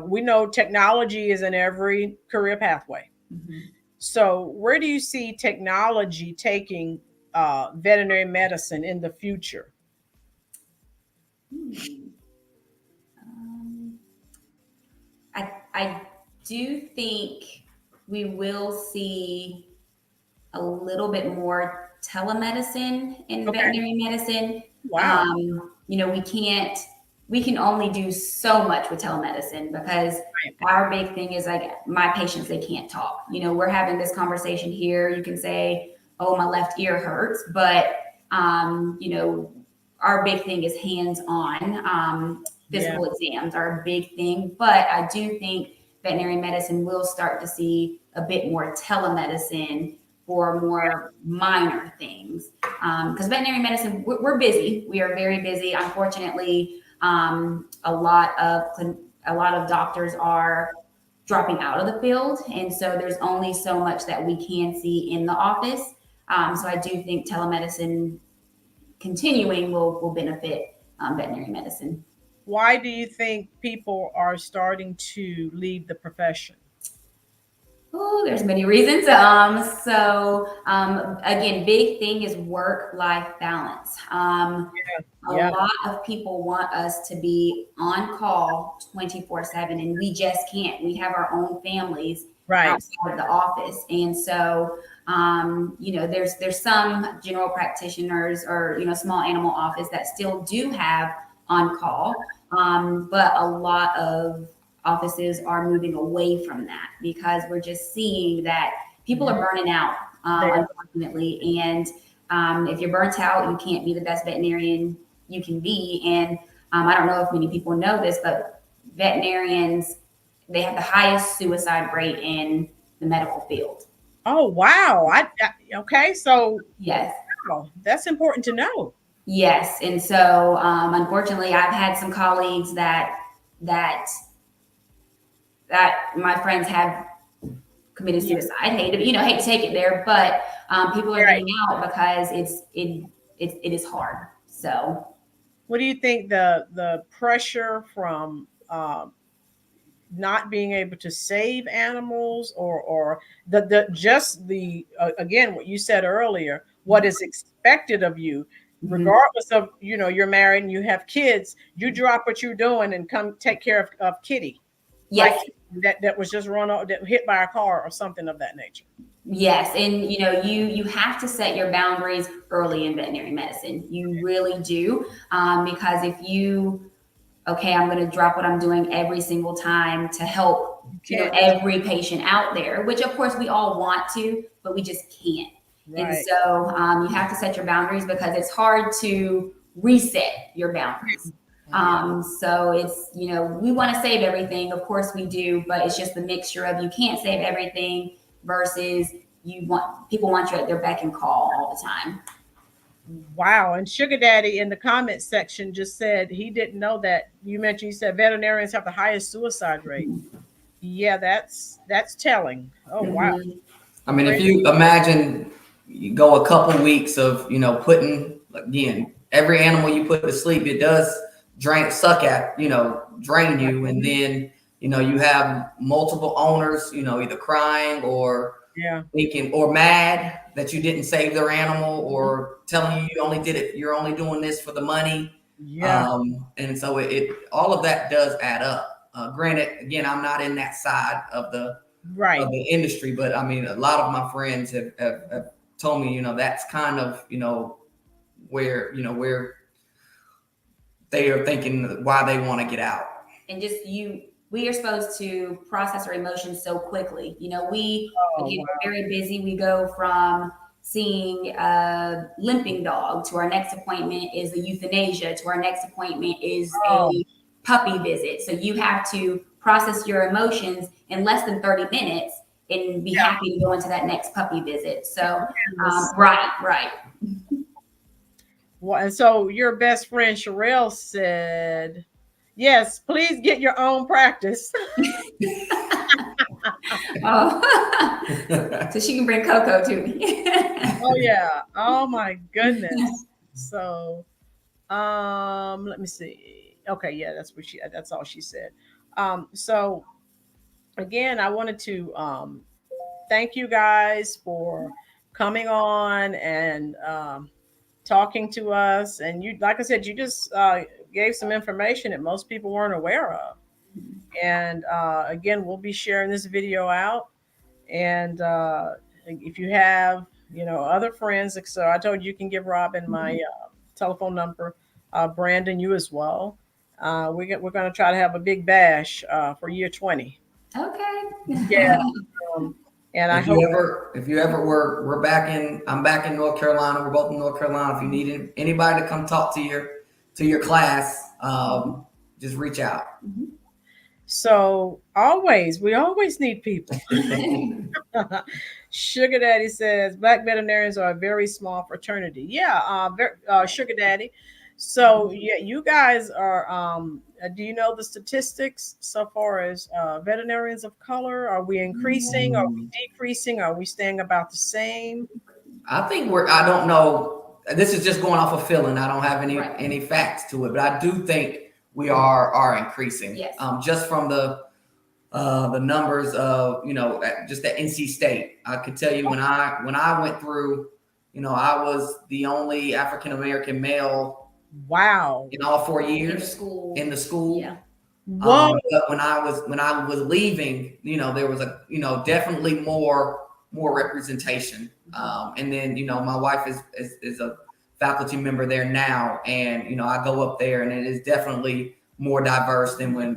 We know technology is in every career pathway. So where do you see technology taking veterinary medicine in the future? I do think we will see a little bit more telemedicine in veterinary medicine. Wow. We can only do so much with telemedicine because our big thing is like my patients, they can't talk. We're having this conversation here. You can say, oh, my left ear hurts, but, our big thing is hands-on. Physical exams are a big thing, but I do think veterinary medicine will start to see a bit more telemedicine for more minor things. Because veterinary medicine, we're busy. We are very busy. Unfortunately, a lot of doctors are dropping out of the field, and so there's only so much that we can see in the office. So I do think telemedicine continuing will benefit veterinary medicine. Why do you think people are starting to leave the profession? Oh, there's many reasons. Again, big thing is work-life balance. A lot of people want us to be on call 24/7, and we just can't. We have our own families outside of the office. And so, there's some general practitioners or, small animal office that still do have on call. But a lot of offices are moving away from that because we're just seeing that people are burning out, unfortunately. And if you're burnt out, you can't be the best veterinarian you can be. And I don't know if many people know this, but veterinarians, they have the highest suicide rate in the medical field. Oh, wow. Okay. So yes, wow, that's important to know. Yes. And so, unfortunately, I've had some colleagues that my friends have committed suicide. Hate to take it there, but people are getting out because it is hard. So, what do you think the pressure from not being able to save animals, or the again what you said earlier, what is expected of you, regardless of you're married and you have kids, you drop what you're doing and come take care of Kitty. Yes. Like that was just run off, that hit by a car or something of that nature. Yes. And you have to set your boundaries early in veterinary medicine. You really do. Because if I'm going to drop what I'm doing every single time to help every patient out there, which of course we all want to, but we just can't. Right. And so you have to set your boundaries because it's hard to reset your boundaries. So it's, we want to save everything. Of course we do, but it's just the mixture of you can't save everything versus people want you at their beck and call all the time. Wow. And Sugar Daddy in the comments section just said he didn't know that. You said veterinarians have the highest suicide rate. Yeah, that's telling. Oh, wow. I mean, if you imagine you go a couple weeks of, putting, again, every animal you put to sleep, it does drain you. And then, you have multiple owners, either crying or thinking or mad that you didn't save their animal, or telling you're only doing this for the money. And so all of that does add up. Granted, again, I'm not in that side of the industry, but I mean, a lot of my friends have told me, that's kind of, where they are thinking why they want to get out. And just we are supposed to process our emotions so quickly. We get very busy. We go from seeing a limping dog to our next appointment is a euthanasia, to our next appointment is a puppy visit. So you have to process your emotions in less than 30 minutes and be happy to go into that next puppy visit. So, right. Well, and so your best friend Sherelle said, yes, please get your own practice. So she can bring Coco to me. Oh yeah. Oh my goodness. So let me see. Okay, yeah, that's all she said. So again, I wanted to thank you guys for coming on and talking to us. And you, like I said, you just gave some information that most people weren't aware of. And again, we'll be sharing this video out. And if you have, other friends, so I told you, you can give Robin my telephone number. Brandon, you as well. We're going to try to have a big bash for year 20. Okay. Yeah. And I hope if you ever we're back in, I'm back in North Carolina. We're both in North Carolina. If you need anybody to come talk to your class, just reach out. So we always need people. Sugar Daddy says Black veterinarians are a very small fraternity. Yeah, Sugar Daddy. So yeah, you guys are. Do you know the statistics so far as veterinarians of color? Are we increasing? Are we decreasing? Are we staying about the same? I think I don't know. This is just going off of feeling. I don't have any facts to it, but I do think we are increasing. Yes. Just from the numbers of, just at NC State. I could tell you when I went through, I was the only African American male. Wow. In all 4 years in the school. Yeah. Whoa. But when I was leaving, there was definitely more representation. And then, my wife is a faculty member there now, and I go up there, and it is definitely more diverse than when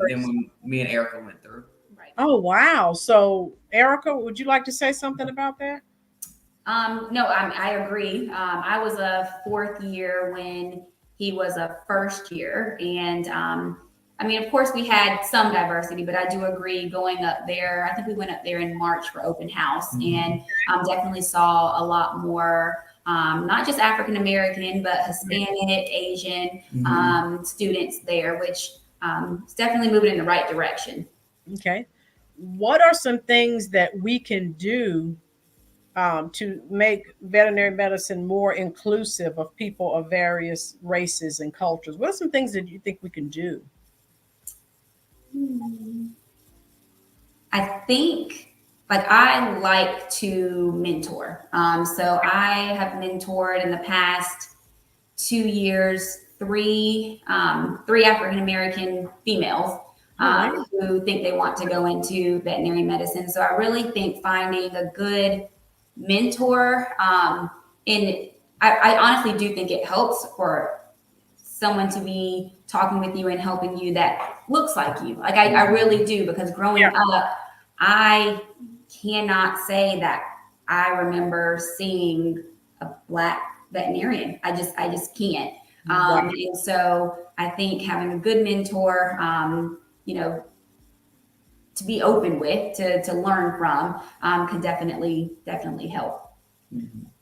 me and Erika went through. Right. Oh wow! So Erika, would you like to say something about that? No, I agree. I was a fourth year when he was a first year, and of course, we had some diversity, but I do agree going up there. I think we went up there in March for open house, and definitely saw a lot more. Not just African American, but Hispanic, Asian students there, which is definitely moving in the right direction. Okay. What are some things that we can do to make veterinary medicine more inclusive of people of various races and cultures? What are some things that you think we can do? I think, I like to mentor. So I have mentored in the past 2 years, three African American females who think they want to go into veterinary medicine. So I really think finding a good mentor, and I honestly do think it helps for someone to be talking with you and helping you that looks like you. I really do, because growing up, I cannot say that I remember seeing a Black veterinarian. I just can't. And so I think having a good mentor, to be open with, to learn from, can definitely help.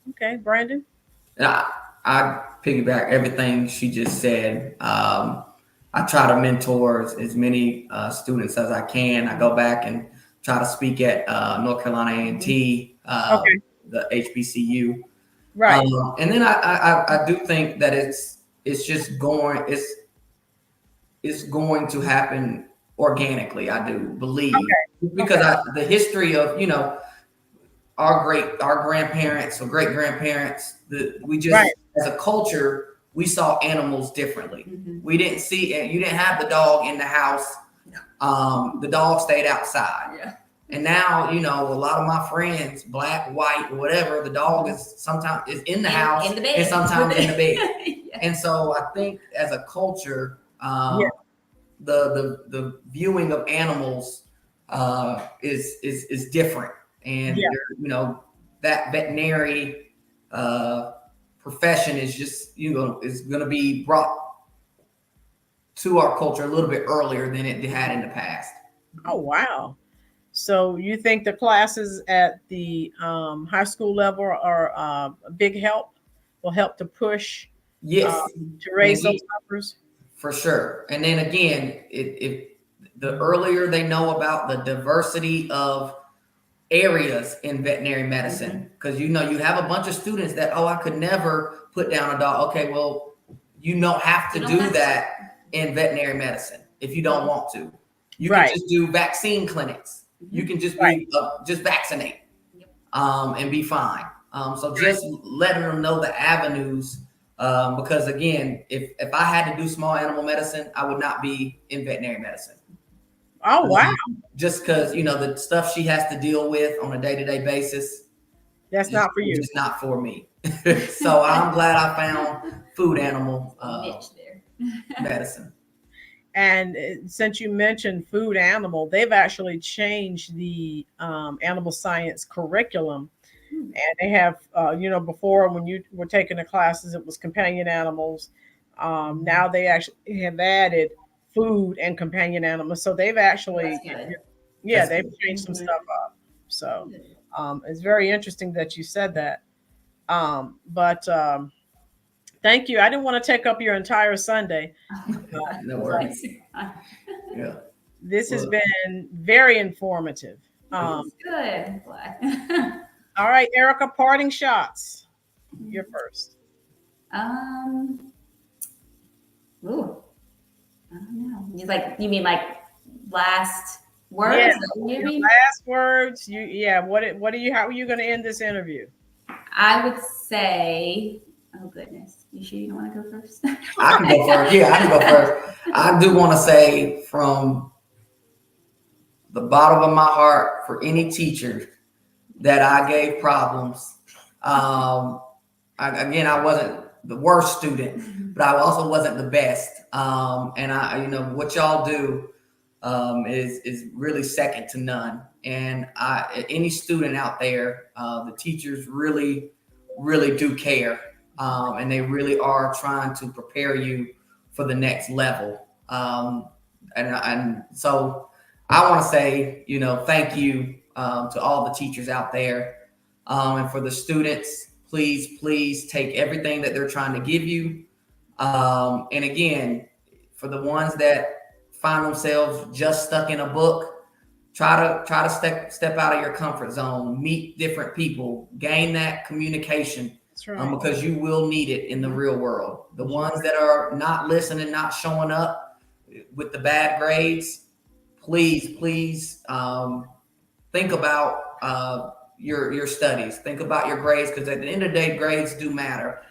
Okay, Brandon? I piggyback everything she just said. I try to mentor as many students as I can. I go back and try to speak at North Carolina A&T, the HBCU. Right. And then I do think that it's going to happen organically. I do believe, because the history of our grandparents or great grandparents, as a culture, we saw animals differently. We didn't see it. You didn't have the dog in the house. The dog stayed outside. Yeah. And now, a lot of my friends, Black, white, whatever, the dog is sometimes in the house and sometimes in the bed. And so I think as a culture, the viewing of animals is different. And that veterinary profession is just is going to be brought to our culture a little bit earlier than it had in the past. Oh wow! So you think the classes at the high school level are a big help? Will help to push, to raise those numbers? For sure. And then again, if the earlier they know about the diversity of areas in veterinary medicine, because you have a bunch of students that, I could never put down a dog. Okay, well, you don't have to do that in veterinary medicine if you don't want to. You can just do vaccine clinics. You can just just vaccinate. and be fine. So just letting them know the avenues, because again, if I had to do small animal medicine, I would not be in veterinary medicine. Oh, wow. Just because, the stuff she has to deal with on a day-to-day basis. That's not for you. It's not for me. So I'm glad I found food animal niche there. medicine. And since you mentioned food animal, they've actually changed the animal science curriculum. And they have, before when you were taking the classes, it was companion animals. Now they actually have added food and companion animals. So they've actually, they've changed some stuff up. So it's very interesting that you said that. But thank you. I didn't want to take up your entire Sunday. No worries. Yeah. This has been very informative. Good. All right, Erika, parting shots. You're first. Ooh. I don't know. You mean last words? Yeah, last words. How are you going to end this interview? I would say, oh goodness, you sure you don't want to go first? I can go first. Yeah, I can go first. I do want to say from the bottom of my heart, for any teacher that I gave problems. I wasn't the worst student, but I also wasn't the best. And what y'all do is really second to none. And any student out there, the teachers really, really do care. And they really are trying to prepare you for the next level. And so I want to say, thank you to all the teachers out there. And for the students, please take everything that they're trying to give you. And again, for the ones that find themselves just stuck in a book, try to step out of your comfort zone, meet different people, gain that communication. That's right. Because you will need it in the real world. The ones that are not listening, not showing up with the bad grades, please think about your studies. Think about your grades, because at the end of the day, grades do matter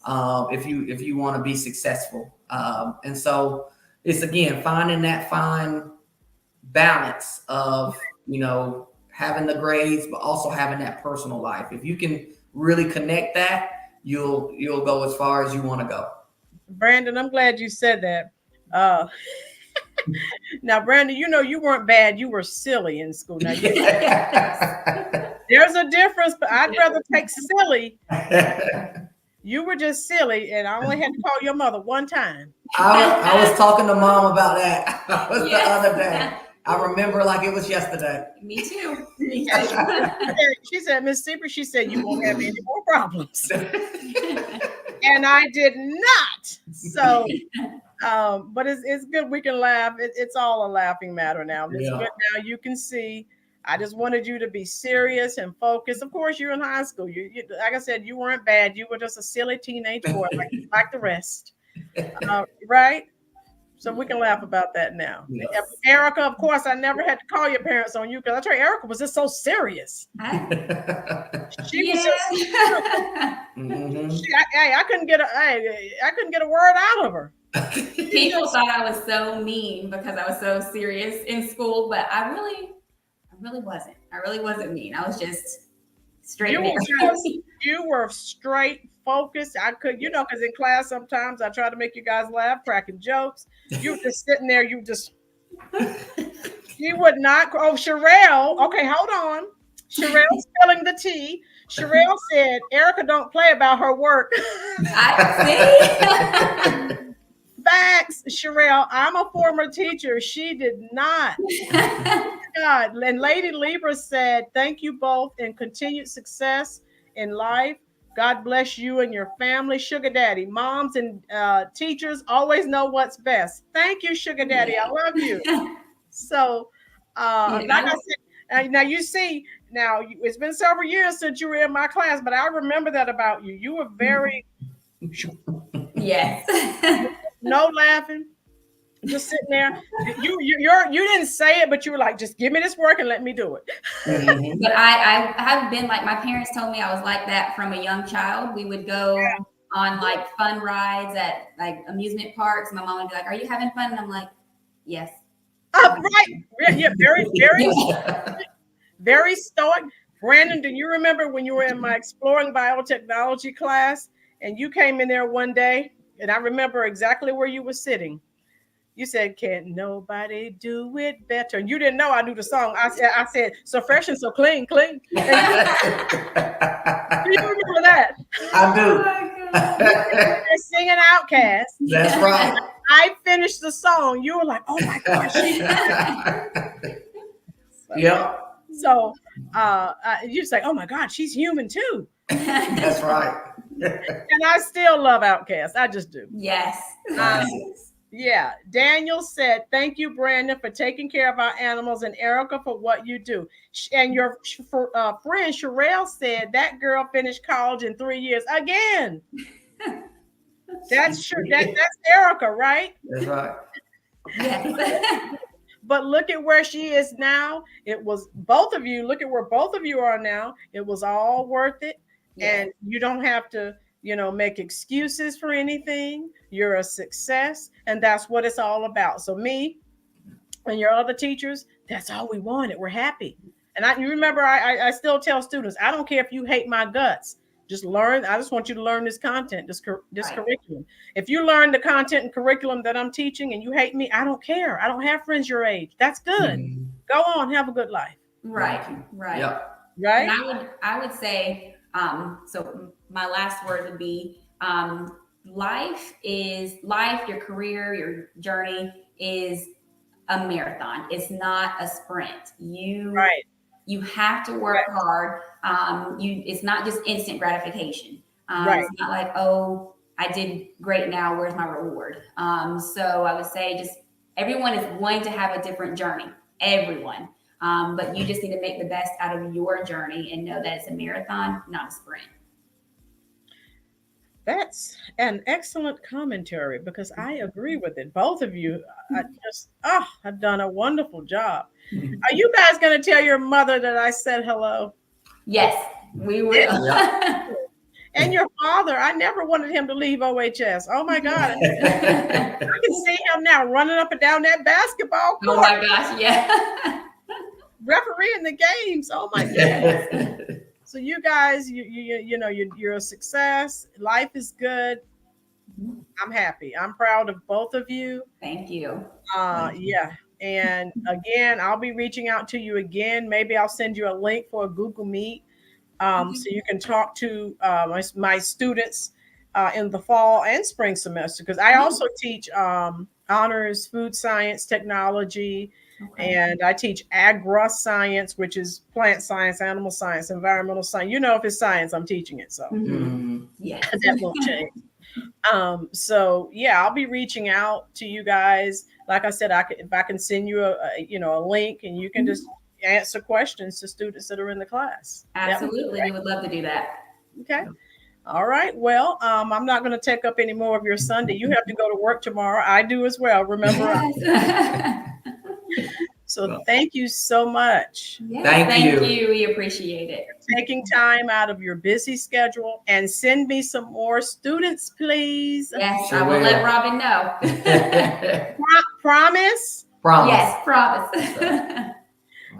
if you want to be successful. And so it's, again, finding that fine balance of having the grades, but also having that personal life. If you can really connect that, you'll go as far as you want to go. Brandon, I'm glad you said that. Now, Brandon, you weren't bad. You were silly in school. Now, there's a difference, but I'd rather take silly. You were just silly, and I only had to call your mother one time. I was talking to Mom about that. The other day. I remember like it was yesterday. Me too. She said, Miss Sibert, she said, you won't have any more problems. And I did not. So, but it's good. We can laugh. It's all a laughing matter now. It's good now. You can see. I just wanted you to be serious and focused. Of course, you're in high school. You like I said, you weren't bad. You were just a silly teenage boy like the rest. Right? So we can laugh about that now. Yes. Erika, of course, I never had to call your parents on you, because I told you, Erika was just so serious. She was just I couldn't get a word out of her. People thought I was so mean because I was so serious in school, but I really wasn't. I really wasn't mean. I was just straight. You were straight focused. I could, because in class sometimes I try to make you guys laugh, cracking jokes. You were just sitting there. You would not. Oh, Sherelle. Okay, hold on. Sherelle spilling the tea. Sherelle said, Erika don't play about her work. I see. Facts, Sherelle. I'm a former teacher. She did not. God. And Lady Libra said, thank you both, and continued success in life. God bless you and your family. Sugar Daddy, moms and teachers always know what's best. Thank you, Sugar Daddy. I love you. So, like I said, now you see, it's been several years since you were in my class, but I remember that about you. You were very... Yes. No laughing. Just sitting there. You didn't say it, but you were like, just give me this work and let me do it. Mhm. But I have been like, my parents told me I was like that from a young child. We would go on like fun rides at like amusement parks. My mom would be like, "Are you having fun?" And I'm like, "Yes." Right. Yeah, very stoic. Brandon, do you remember when you were in my exploring biotechnology class and you came in there one day and I remember exactly where you were sitting? You said, "Can't nobody do it better." And you didn't know I knew the song. I said, "So fresh and so clean, clean." And do you remember that? I do. Oh my God. They're singing Outcast. That's right. I finished the song. You were like, "Oh my gosh." Yep. So you say, "Oh my God, she's human too." That's right. And I still love Outkast. I just do. Yes. Yeah. Daniel said, "Thank you, Brandon, for taking care of our animals, and Erika for what you do." And your friend Sherelle said that girl finished college in 3 years again. That's true. That's Erika, right? That's right. Yes. But look at where she is now. It was both of you. Look at where both of you are now. It was all worth it. Yes. And you don't have to, make excuses for anything. You're a success. And that's what it's all about. So me and your other teachers, that's all we wanted. We're happy. And you remember, I still tell students, I don't care if you hate my guts. Just learn. I just want you to learn this content, this Right. curriculum. If you learn the content and curriculum that I'm teaching and you hate me, I don't care. I don't have friends your age. That's good. Mhm. Go on, have a good life. Right. Right. Yep. Right? And I would say, so my last word would be, life, your career, your journey is a marathon. It's not a sprint. You have to work hard. It's not just instant gratification. Right. It's not like, oh, I did great now, where's my reward? So I would say just everyone is going to have a different journey, everyone. But you just need to make the best out of your journey and know that it's a marathon, not a sprint. That's an excellent commentary because I agree with it. Both of you, have done a wonderful job. Are you guys going to tell your mother that I said hello? Yes, we will. Yeah. And your father, I never wanted him to leave OHS. Oh my God. I can see him now running up and down that basketball court. Oh my gosh, yeah. Refereeing the games. Oh my goodness. So you guys, you're a success. Life is good. I'm happy. I'm proud of both of you. Thank you. Yeah. And again, I'll be reaching out to you again. Maybe I'll send you a link for a Google Meet. So you can talk to my students in the fall and spring semester, because I also teach honors food science, technology, and I teach agri-science, which is plant science, animal science, environmental science. If it's science, I'm teaching it. So Yes. that won't change. So yeah, I'll be reaching out to you guys. Like I said, if I can send you a link and you can just answer questions to students that are in the class. Absolutely. We would love to do that. Okay. All right. Well, I'm not going to take up any more of your Sunday. You have to go to work tomorrow. I do as well. Remember. Yes. So thank you so much. Yes, Thank you. We appreciate it. Taking time out of your busy schedule, and send me some more students, please. Yes, Sure I will will. let Robin know. Promise? Promise. Yes, promise.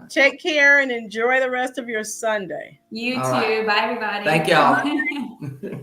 Take care and enjoy the rest of your Sunday. You All too. right. Bye, everybody. Thank y'all.